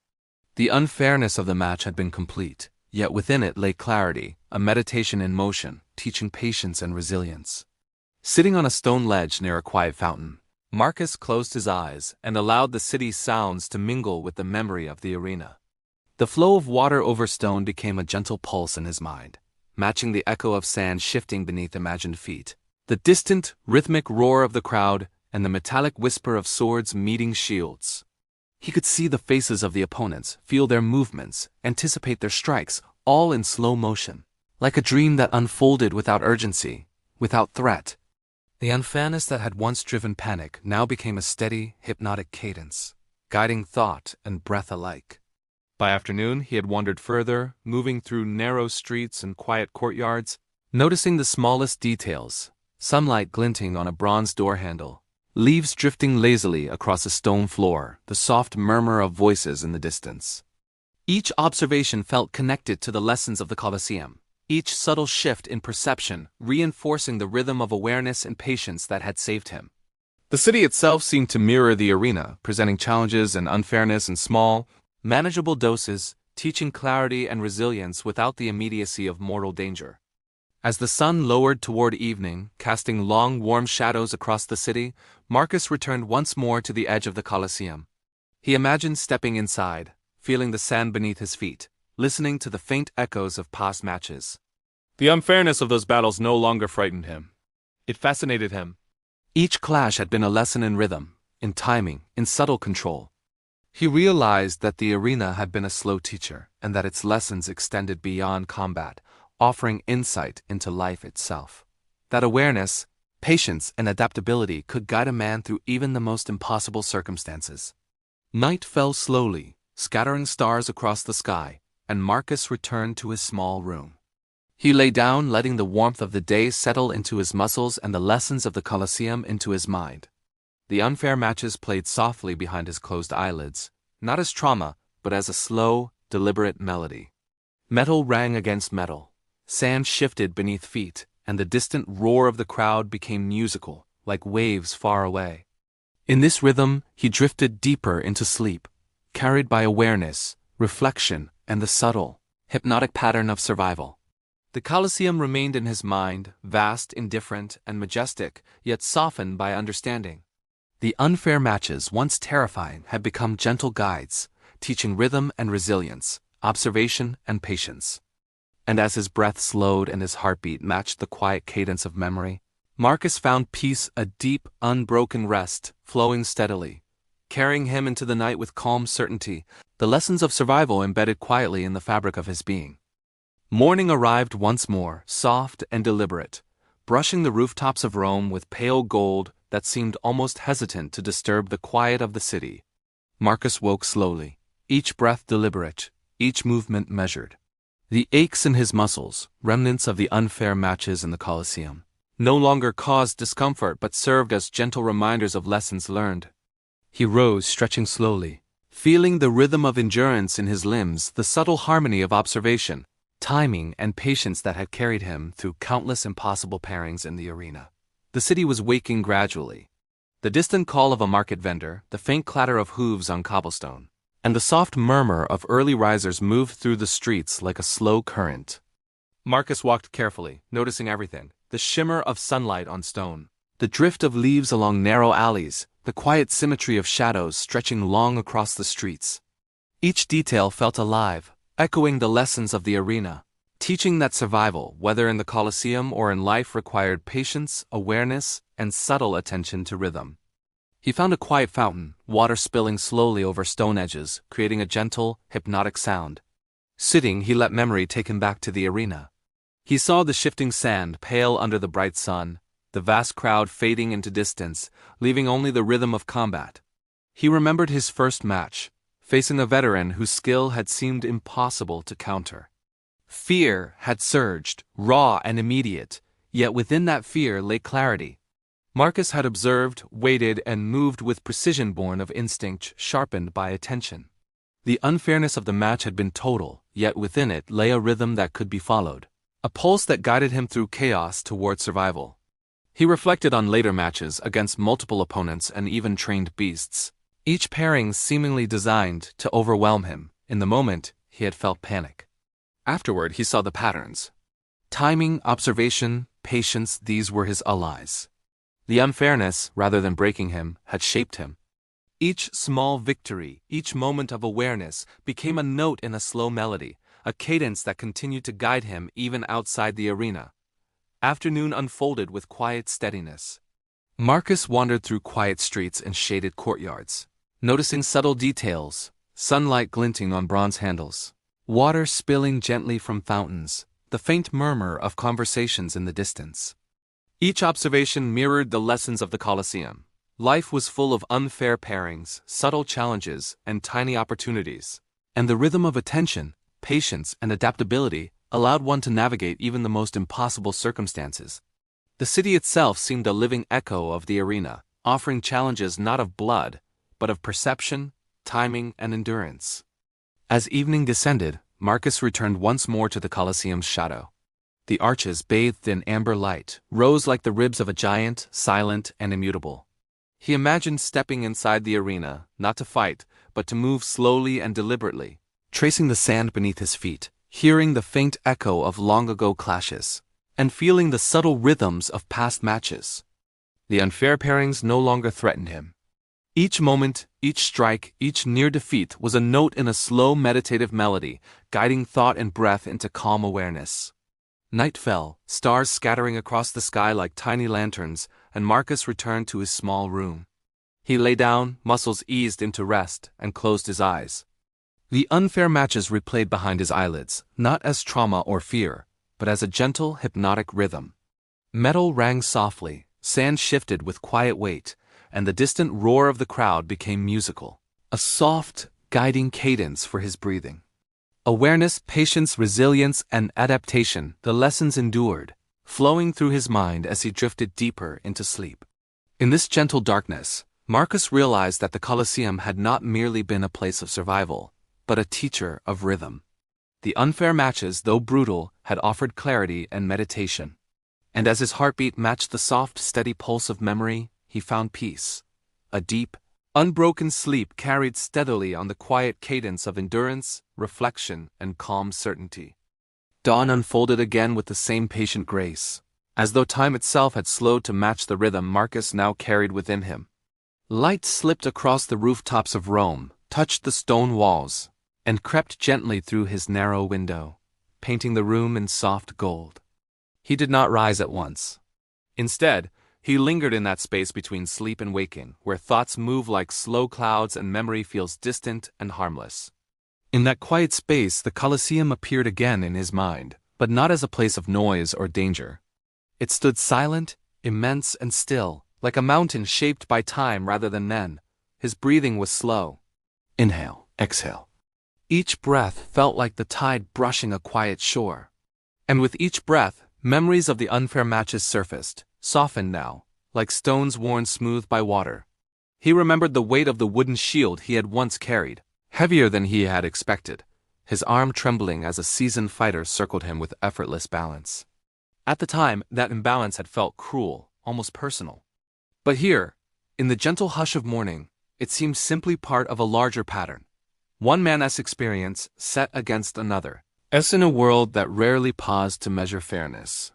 The unfairness of the match had been complete, yet within it lay clarity, a meditation in motion, teaching patience and resilience. Sitting on a stone ledge near a quiet fountain, Marcus closed his eyes and allowed the city's sounds to mingle with the memory of the arena. The flow of water over stone became a gentle pulse in his mind, matching the echo of sand shifting beneath imagined feet, the distant, rhythmic roar of the crowd, and the metallic whisper of swords meeting shields. He could see the faces of the opponents, feel their movements, anticipate their strikes, all in slow motion, like a dream that unfolded without urgency, without threat. The unfairness that had once driven panic now became a steady, hypnotic cadence, guiding thought and breath alike. By afternoon, he had wandered further, moving through narrow streets and quiet courtyards, noticing the smallest details, sunlight glinting on a bronze door handle, leaves drifting lazily across a stone floor, the soft murmur of voices in the distance. Each observation felt connected to the lessons of the Colosseum, each subtle shift in perception reinforcing the rhythm of awareness and patience that had saved him. The city itself seemed to mirror the arena, presenting challenges and unfairness in small, manageable doses, teaching clarity and resilience without the immediacy of mortal danger. As the sun lowered toward evening, casting long, warm shadows across the city, Marcus returned once more to the edge of the Colosseum. He imagined stepping inside, feeling the sand beneath his feet, listening to the faint echoes of past matches. The unfairness of those battles no longer frightened him. It fascinated him. Each clash had been a lesson in rhythm, in timing, in subtle control. He realized that the arena had been a slow teacher, and that its lessons extended beyond combat, offering insight into life itself. That awareness, patience, and adaptability could guide a man through even the most impossible circumstances. Night fell slowly, scattering stars across the sky, and Marcus returned to his small room. He lay down, letting the warmth of the day settle into his muscles and the lessons of the Colosseum into his mind. The unfair matches played softly behind his closed eyelids, not as trauma, but as a slow, deliberate melody. Metal rang against metal, sand shifted beneath feet, and the distant roar of the crowd became musical, like waves far away. In this rhythm, he drifted deeper into sleep, carried by awareness, reflection, and the subtle, hypnotic pattern of survival. The Colosseum remained in his mind, vast, indifferent, and majestic, yet softened by understanding. The unfair matches, once terrifying, had become gentle guides, teaching rhythm and resilience, observation and patience. And as his breath slowed and his heartbeat matched the quiet cadence of memory, Marcus found peace, a deep, unbroken rest, flowing steadily, carrying him into the night with calm certainty, the lessons of survival embedded quietly in the fabric of his being. Morning arrived once more, soft and deliberate, brushing the rooftops of Rome with pale gold that seemed almost hesitant to disturb the quiet of the city. Marcus woke slowly, each breath deliberate, each movement measured. The aches in his muscles, remnants of the unfair matches in the Colosseum, no longer caused discomfort but served as gentle reminders of lessons learned. He rose, stretching slowly, feeling the rhythm of endurance in his limbs, the subtle harmony of observation, timing, and patience that had carried him through countless impossible pairings in the arena. The city was waking gradually. The distant call of a market vendor, the faint clatter of hooves on cobblestone, and the soft murmur of early risers moved through the streets like a slow current. Marcus walked carefully, noticing everything: the shimmer of sunlight on stone, the drift of leaves along narrow alleys, the quiet symmetry of shadows stretching long across the streets. Each detail felt alive, echoing the lessons of the arena, teaching that survival, whether in the Colosseum or in life, required patience, awareness, and subtle attention to rhythm. He found a quiet fountain, water spilling slowly over stone edges, creating a gentle, hypnotic sound. Sitting, he let memory take him back to the arena. He saw the shifting sand pale under the bright sun, the vast crowd fading into distance, leaving only the rhythm of combat. He remembered his first match, facing a veteran whose skill had seemed impossible to counter. Fear had surged, raw and immediate, yet within that fear lay clarity. Marcus had observed, waited, and moved with precision born of instinct sharpened by attention. The unfairness of the match had been total, yet within it lay a rhythm that could be followed, a pulse that guided him through chaos toward survival. He reflected on later matches against multiple opponents and even trained beasts, each pairing seemingly designed to overwhelm him. In the moment, he had felt panic. Afterward, he saw the patterns. Timing, observation, patience, these were his allies. The unfairness, rather than breaking him, had shaped him. Each small victory, each moment of awareness, became a note in a slow melody, a cadence that continued to guide him even outside the arena. Afternoon unfolded with quiet steadiness. Marcus wandered through quiet streets and shaded courtyards, noticing subtle details: sunlight glinting on bronze handles, water spilling gently from fountains, the faint murmur of conversations in the distance. Each observation mirrored the lessons of the Colosseum. Life was full of unfair pairings, subtle challenges, and tiny opportunities, and the rhythm of attention, patience, and adaptability allowed one to navigate even the most impossible circumstances. The city itself seemed a living echo of the arena, offering challenges not of blood, but of perception, timing, and endurance. As evening descended, Marcus returned once more to the Colosseum's shadow. The arches, bathed in amber light, rose like the ribs of a giant, silent and immutable. He imagined stepping inside the arena, not to fight, but to move slowly and deliberately, tracing the sand beneath his feet, hearing the faint echo of long-ago clashes, and feeling the subtle rhythms of past matches. The unfair pairings no longer threatened him. Each moment, each strike, each near defeat was a note in a slow meditative melody, guiding thought and breath into calm awareness. Night fell, stars scattering across the sky like tiny lanterns, and Marcus returned to his small room. He lay down, muscles eased into rest, and closed his eyes. The unfair matches replayed behind his eyelids, not as trauma or fear, but as a gentle, hypnotic rhythm. Metal rang softly, sand shifted with quiet weight, and the distant roar of the crowd became musical, a soft, guiding cadence for his breathing. Awareness, patience, resilience, and adaptation, the lessons endured, flowing through his mind as he drifted deeper into sleep. In this gentle darkness, Marcus realized that the Colosseum had not merely been a place of survival, but a teacher of rhythm. The unfair matches, though brutal, had offered clarity and meditation. And as his heartbeat matched the soft, steady pulse of memory, he found peace. A deep, unbroken sleep carried steadily on the quiet cadence of endurance, reflection, and calm certainty. Dawn unfolded again with the same patient grace, as though time itself had slowed to match the rhythm Marcus now carried within him. Light slipped across the rooftops of Rome, touched the stone walls, and crept gently through his narrow window, painting the room in soft gold. He did not rise at once. Instead, he lingered in that space between sleep and waking, where thoughts move like slow clouds and memory feels distant and harmless. In that quiet space, the Colosseum appeared again in his mind, but not as a place of noise or danger. It stood silent, immense, and still, like a mountain shaped by time rather than men. His breathing was slow. Inhale, exhale. Each breath felt like the tide brushing a quiet shore. And with each breath, memories of the unfair matches surfaced, softened now, like stones worn smooth by water. He remembered the weight of the wooden shield he had once carried, heavier than he had expected, his arm trembling as a seasoned fighter circled him with effortless balance. At the time, that imbalance had felt cruel, almost personal. But here, in the gentle hush of morning, it seemed simply part of a larger pattern. One man's experience set against another, as in a world that rarely paused to measure fairness.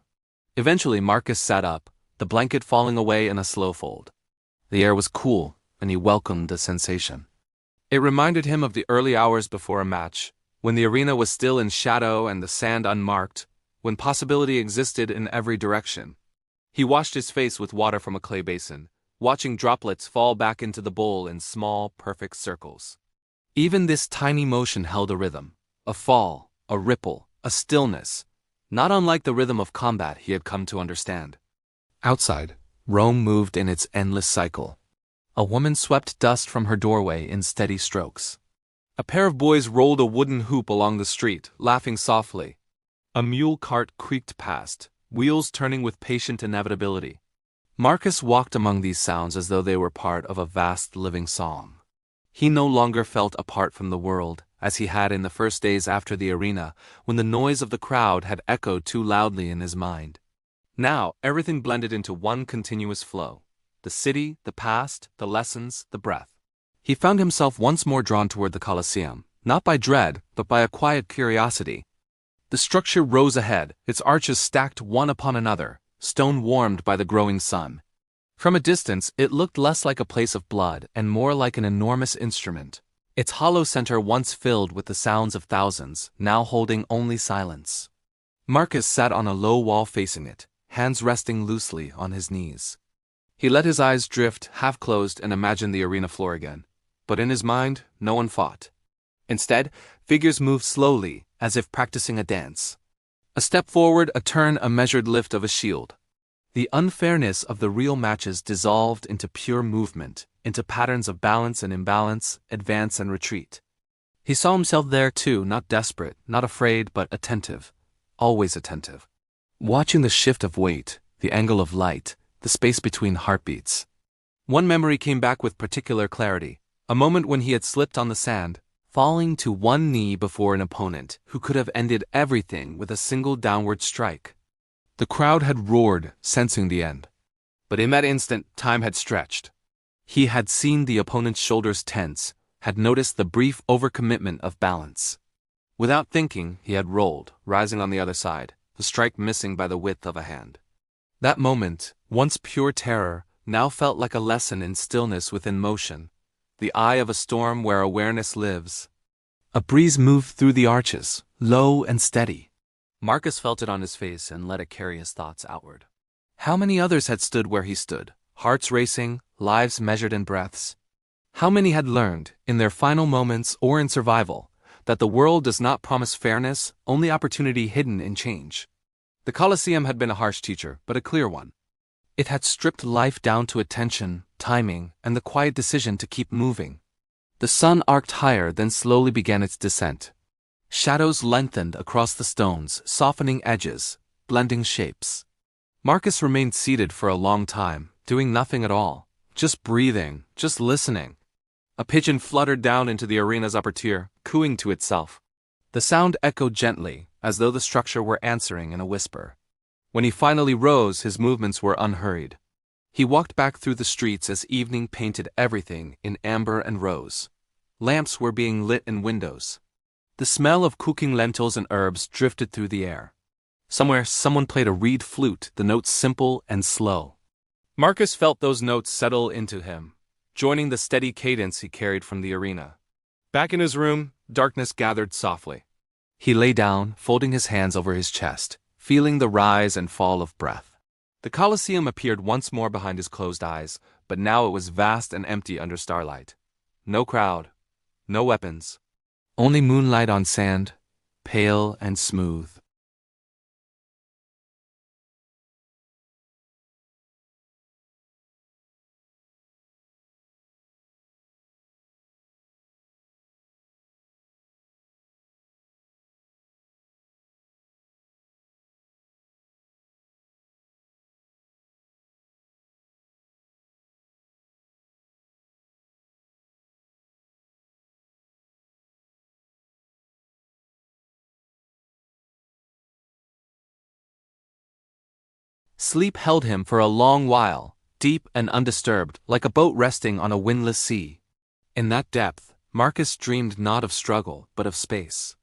Eventually Marcus sat up, the blanket falling away in a slow fold. The air was cool, and he welcomed the sensation. It reminded him of the early hours before a match, when the arena was still in shadow and the sand unmarked, when possibility existed in every direction. He washed his face with water from a clay basin, watching droplets fall back into the bowl in small, perfect circles. Even this tiny motion held a rhythm, a fall, a ripple, a stillness, not unlike the rhythm of combat he had come to understand. Outside, Rome moved in its endless cycle. A woman swept dust from her doorway in steady strokes. A pair of boys rolled a wooden hoop along the street, laughing softly. A mule cart creaked past, wheels turning with patient inevitability. Marcus walked among these sounds as though they were part of a vast living song. He no longer felt apart from the world, as he had in the first days after the arena, when the noise of the crowd had echoed too loudly in his mind. Now, everything blended into one continuous flow. The city, the past, the lessons, the breath. He found himself once more drawn toward the Colosseum, not by dread, but by a quiet curiosity. The structure rose ahead, its arches stacked one upon another, stone warmed by the growing sun. From a distance, it looked less like a place of blood and more like an enormous instrument, its hollow center once filled with the sounds of thousands, now holding only silence. Marcus sat on a low wall facing it, hands resting loosely on his knees. He let his eyes drift, half-closed, and imagined the arena floor again. But in his mind, no one fought. Instead, figures moved slowly, as if practicing a dance. A step forward, a turn, a measured lift of a shield. The unfairness of the real matches dissolved into pure movement, into patterns of balance and imbalance, advance and retreat. He saw himself there too, not desperate, not afraid, but attentive. Always attentive. Watching the shift of weight, the angle of light, the space between heartbeats. One memory came back with particular clarity, a moment when he had slipped on the sand, falling to one knee before an opponent who could have ended everything with a single downward strike. The crowd had roared, sensing the end. But in that instant, time had stretched. He had seen the opponent's shoulders tense, had noticed the brief overcommitment of balance. Without thinking, he had rolled, rising on the other side, the strike missing by the width of a hand. That moment, once pure terror, now felt like a lesson in stillness within motion, the eye of a storm where awareness lives. A breeze moved through the arches, low and steady. Marcus felt it on his face and let it carry his thoughts outward. How many others had stood where he stood, hearts racing, lives measured in breaths? How many had learned, in their final moments or in survival, that the world does not promise fairness, only opportunity hidden in change? The Colosseum had been a harsh teacher, but a clear one. It had stripped life down to attention, timing, and the quiet decision to keep moving. The sun arced higher, then slowly began its descent. Shadows lengthened across the stones, softening edges, blending shapes. Marcus remained seated for a long time, doing nothing at all, just breathing, just listening. A pigeon fluttered down into the arena's upper tier, cooing to itself. The sound echoed gently, as though the structure were answering in a whisper. When he finally rose, his movements were unhurried. He walked back through the streets as evening painted everything in amber and rose. Lamps were being lit in windows. The smell of cooking lentils and herbs drifted through the air. Somewhere, someone played a reed flute, the notes simple and slow. Marcus felt those notes settle into him, joining the steady cadence he carried from the arena. Back in his room, darkness gathered softly. He lay down, folding his hands over his chest, feeling the rise and fall of breath. The Colosseum appeared once more behind his closed eyes, but now it was vast and empty under starlight. No crowd, no weapons, only moonlight on sand, pale and smooth. Sleep held him for a long while, deep and undisturbed, like a boat resting on a windless sea. In that depth, Marcus dreamed not of struggle, but of space.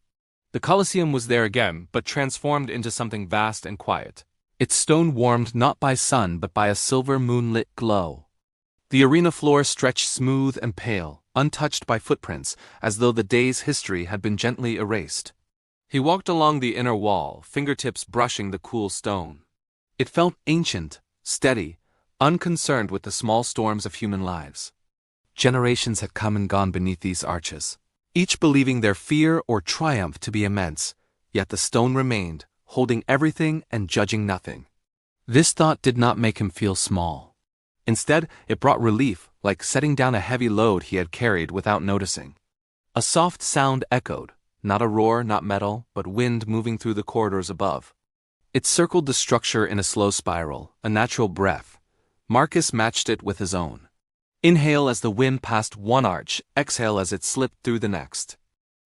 The Colosseum was there again, but transformed into something vast and quiet, its stone warmed not by sun but by a silver moonlit glow. The arena floor stretched smooth and pale, untouched by footprints, as though the day's history had been gently erased. He walked along the inner wall, fingertips brushing the cool stone. It felt ancient, steady, unconcerned with the small storms of human lives. Generations had come and gone beneath these arches, each believing their fear or triumph to be immense, yet the stone remained, holding everything and judging nothing. This thought did not make him feel small. Instead, it brought relief, like setting down a heavy load he had carried without noticing. A soft sound echoed, not a roar, not metal, but wind moving through the corridors above. It circled the structure in a slow spiral, a natural breath. Marcus matched it with his own. Inhale as the wind passed one arch, exhale as it slipped through the next.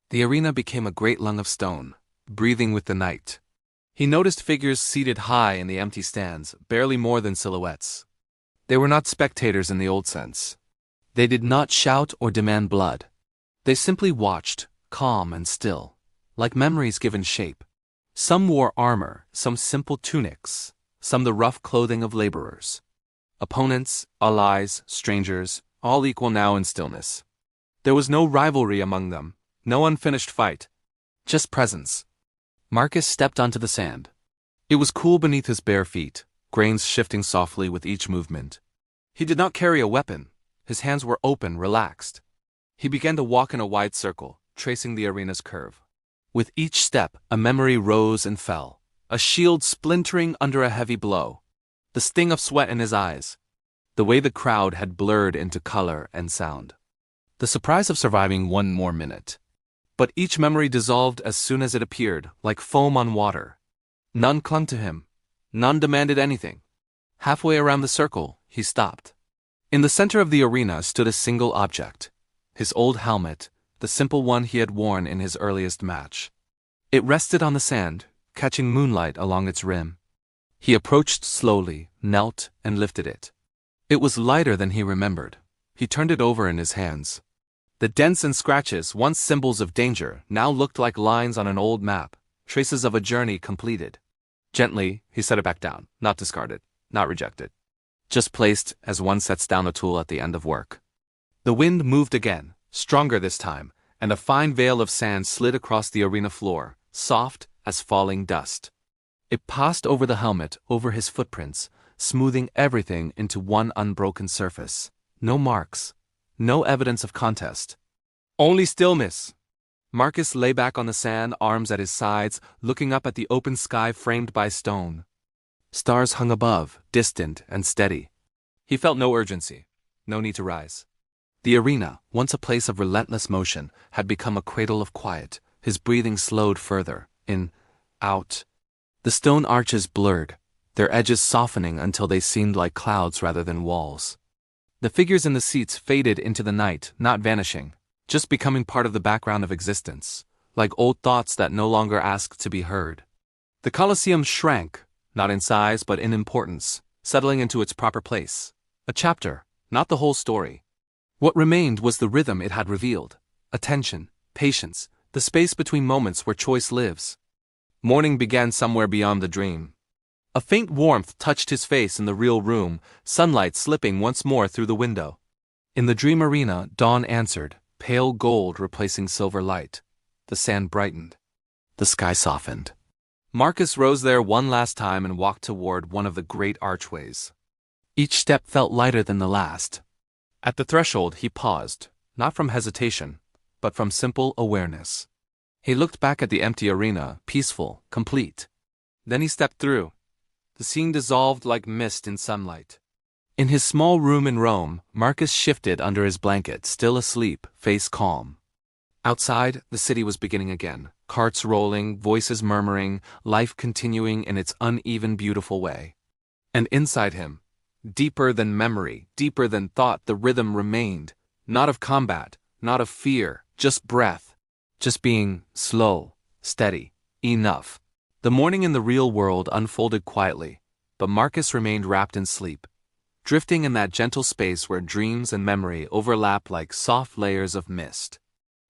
The arena became a great lung of stone, breathing with the night. He noticed figures seated high in the empty stands, barely more than silhouettes. They were not spectators in the old sense. They did not shout or demand blood. They simply watched, calm and still, like memories given shape. Some wore armor, some simple tunics, some the rough clothing of laborers. Opponents, allies, strangers, all equal now in stillness. There was no rivalry among them, no unfinished fight, just presence. Marcus stepped onto the sand. It was cool beneath his bare feet, grains shifting softly with each movement. He did not carry a weapon. His hands were open, relaxed. He began to walk in a wide circle, tracing the arena's curve. With each step, a memory rose and fell, a shield splintering under a heavy blow, the sting of sweat in his eyes, the way the crowd had blurred into color and sound, the surprise of surviving one more minute. But each memory dissolved as soon as it appeared, like foam on water. None clung to him. None demanded anything. Halfway around the circle, he stopped. In the center of the arena stood a single object, his old helmet, the simple one he had worn in his earliest match. It rested on the sand, catching moonlight along its rim. He approached slowly, knelt, and lifted it. It was lighter than he remembered. He turned it over in his hands. The dents and scratches, once symbols of danger, now looked like lines on an old map, traces of a journey completed. Gently, he set it back down, not discarded, not rejected. Just placed as one sets down a tool at the end of work. The wind moved again, stronger this time, and a fine veil of sand slid across the arena floor, soft as falling dust. It passed over the helmet, over his footprints, smoothing everything into one unbroken surface. No marks. No evidence of contest. Only stillness. Marcus lay back on the sand, arms at his sides, looking up at the open sky framed by stone. Stars hung above, distant and steady. He felt no urgency, no need to rise. The arena, once a place of relentless motion, had become a cradle of quiet. His breathing slowed further, in, out. The stone arches blurred, their edges softening until they seemed like clouds rather than walls. The figures in the seats faded into the night, not vanishing, just becoming part of the background of existence, like old thoughts that no longer asked to be heard. The Colosseum shrank, not in size but in importance, settling into its proper place. A chapter, not the whole story. What remained was the rhythm it had revealed. Attention, patience, the space between moments where choice lives. Morning began somewhere beyond the dream. A faint warmth touched his face in the real room, sunlight slipping once more through the window. In the dream arena, dawn answered, pale gold replacing silver light. The sand brightened. The sky softened. Marcus rose there one last time and walked toward one of the great archways. Each step felt lighter than the last. At the threshold he paused, not from hesitation, but from simple awareness. He looked back at the empty arena, peaceful, complete. Then he stepped through. The scene dissolved like mist in sunlight. In his small room in Rome, Marcus shifted under his blanket, still asleep, face calm. Outside, the city was beginning again, carts rolling, voices murmuring, life continuing in its uneven, beautiful way. And inside him, deeper than memory, deeper than thought, the rhythm remained, not of combat, not of fear, just breath, just being slow, steady, enough. The morning in the real world unfolded quietly, but Marcus remained wrapped in sleep, drifting in that gentle space where dreams and memory overlap like soft layers of mist.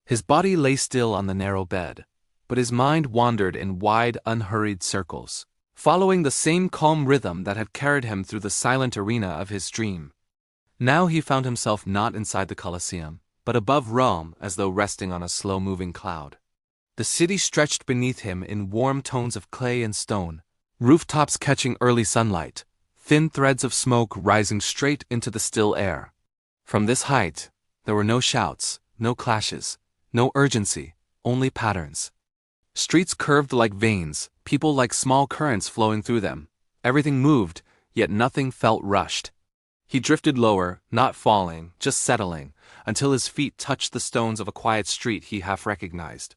His body lay still on the narrow bed, but his mind wandered in wide, unhurried circles, following the same calm rhythm that had carried him through the silent arena of his dream. Now he found himself not inside the Colosseum, but above Rome, as though resting on a slow-moving cloud. The city stretched beneath him in warm tones of clay and stone, rooftops catching early sunlight, thin threads of smoke rising straight into the still air. From this height, there were no shouts, no clashes, no urgency, only patterns. Streets curved like veins, people like small currents flowing through them. Everything moved, yet nothing felt rushed. He drifted lower, not falling, just settling, until his feet touched the stones of a quiet street he half recognized.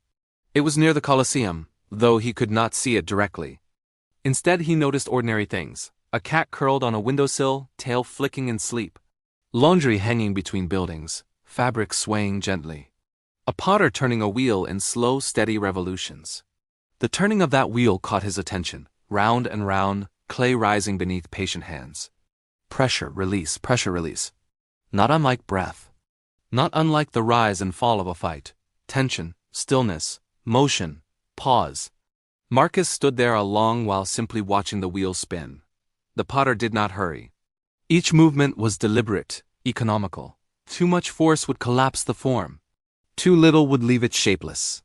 It was near the Colosseum, though he could not see it directly. Instead he noticed ordinary things. A cat curled on a windowsill, tail flicking in sleep. Laundry hanging between buildings, fabric swaying gently. A potter turning a wheel in slow, steady revolutions. The turning of that wheel caught his attention, round and round, clay rising beneath patient hands. Pressure, release, pressure, release. Not unlike breath. Not unlike the rise and fall of a fight. Tension, stillness, motion, pause. Marcus stood there a long while simply watching the wheel spin. The potter did not hurry. Each movement was deliberate, economical. Too much force would collapse the form. Too little would leave it shapeless.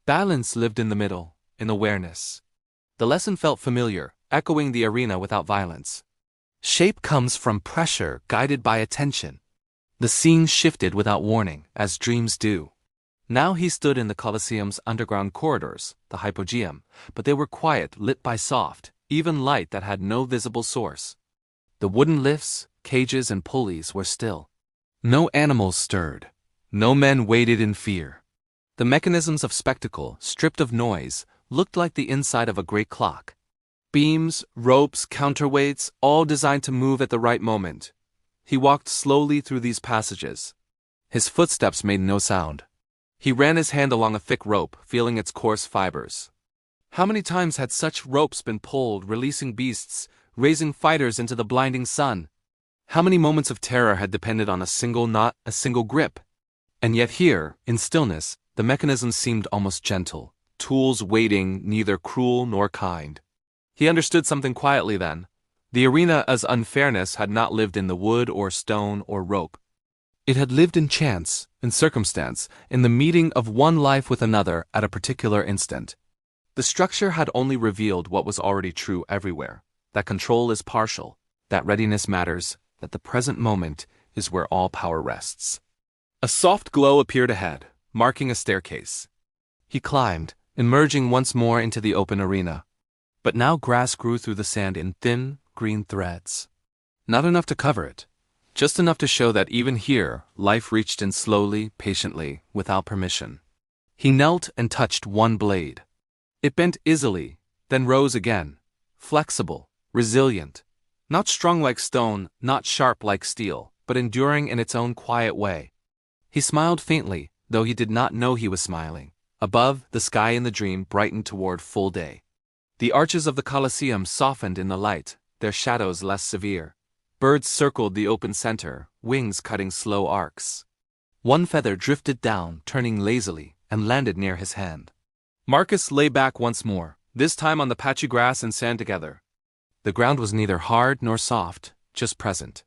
Balance lived in the middle, in awareness. The lesson felt familiar, echoing the arena without violence. Shape comes from pressure guided by attention. The scene shifted without warning, as dreams do. Now he stood in the Colosseum's underground corridors, the hypogeum, but they were quiet, lit by soft, even light that had no visible source. The wooden lifts, cages, and pulleys were still. No animals stirred. No men waited in fear. The mechanisms of spectacle, stripped of noise, looked like the inside of a great clock. Beams, ropes, counterweights, all designed to move at the right moment. He walked slowly through these passages. His footsteps made no sound. He ran his hand along a thick rope, feeling its coarse fibers. How many times had such ropes been pulled, releasing beasts, raising fighters into the blinding sun? How many moments of terror had depended on a single knot, a single grip? And yet here, in stillness, the mechanism seemed almost gentle, tools waiting, neither cruel nor kind. He understood something quietly then. The arena's unfairness had not lived in the wood or stone or rope. It had lived in chance, in circumstance, in the meeting of one life with another at a particular instant. The structure had only revealed what was already true everywhere, that control is partial, that readiness matters, that the present moment is where all power rests. A soft glow appeared ahead, marking a staircase. He climbed, emerging once more into the open arena. But now grass grew through the sand in thin, green threads. Not enough to cover it, just enough to show that even here, life reached in slowly, patiently, without permission. He knelt and touched one blade. It bent easily, then rose again, flexible, resilient, not strong like stone, not sharp like steel, but enduring in its own quiet way. He smiled faintly, though he did not know he was smiling. Above, the sky in the dream brightened toward full day. The arches of the Colosseum softened in the light, their shadows less severe. Birds circled the open center, wings cutting slow arcs. One feather drifted down, turning lazily, and landed near his hand. Marcus lay back once more, this time on the patchy grass and sand together. The ground was neither hard nor soft, just present.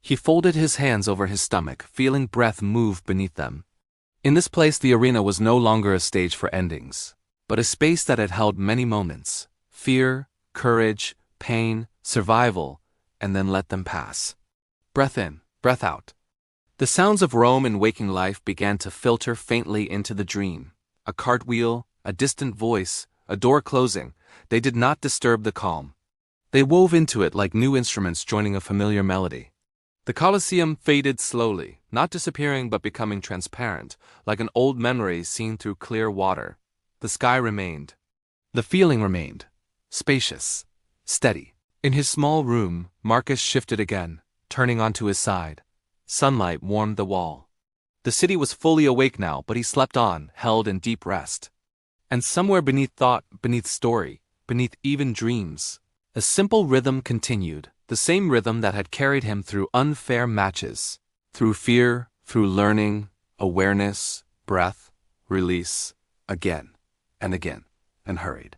He folded his hands over his stomach, feeling breath move beneath them. In this place the arena was no longer a stage for endings, but a space that had held many moments: fear, courage, pain, survival, and then let them pass. Breath in, breath out. The sounds of Rome in waking life began to filter faintly into the dream. A cartwheel, a distant voice, a door closing, they did not disturb the calm. They wove into it like new instruments joining a familiar melody. The Colosseum faded slowly, not disappearing but becoming transparent, like an old memory seen through clear water. The sky remained. The feeling remained. Spacious. Steady. In his small room, Marcus shifted again, turning onto his side. Sunlight warmed the wall. The city was fully awake now, but he slept on, held in deep rest. And somewhere beneath thought, beneath story, beneath even dreams, a simple rhythm continued, the same rhythm that had carried him through unfair matches, through fear, through learning, awareness, breath, release, again, and hurried.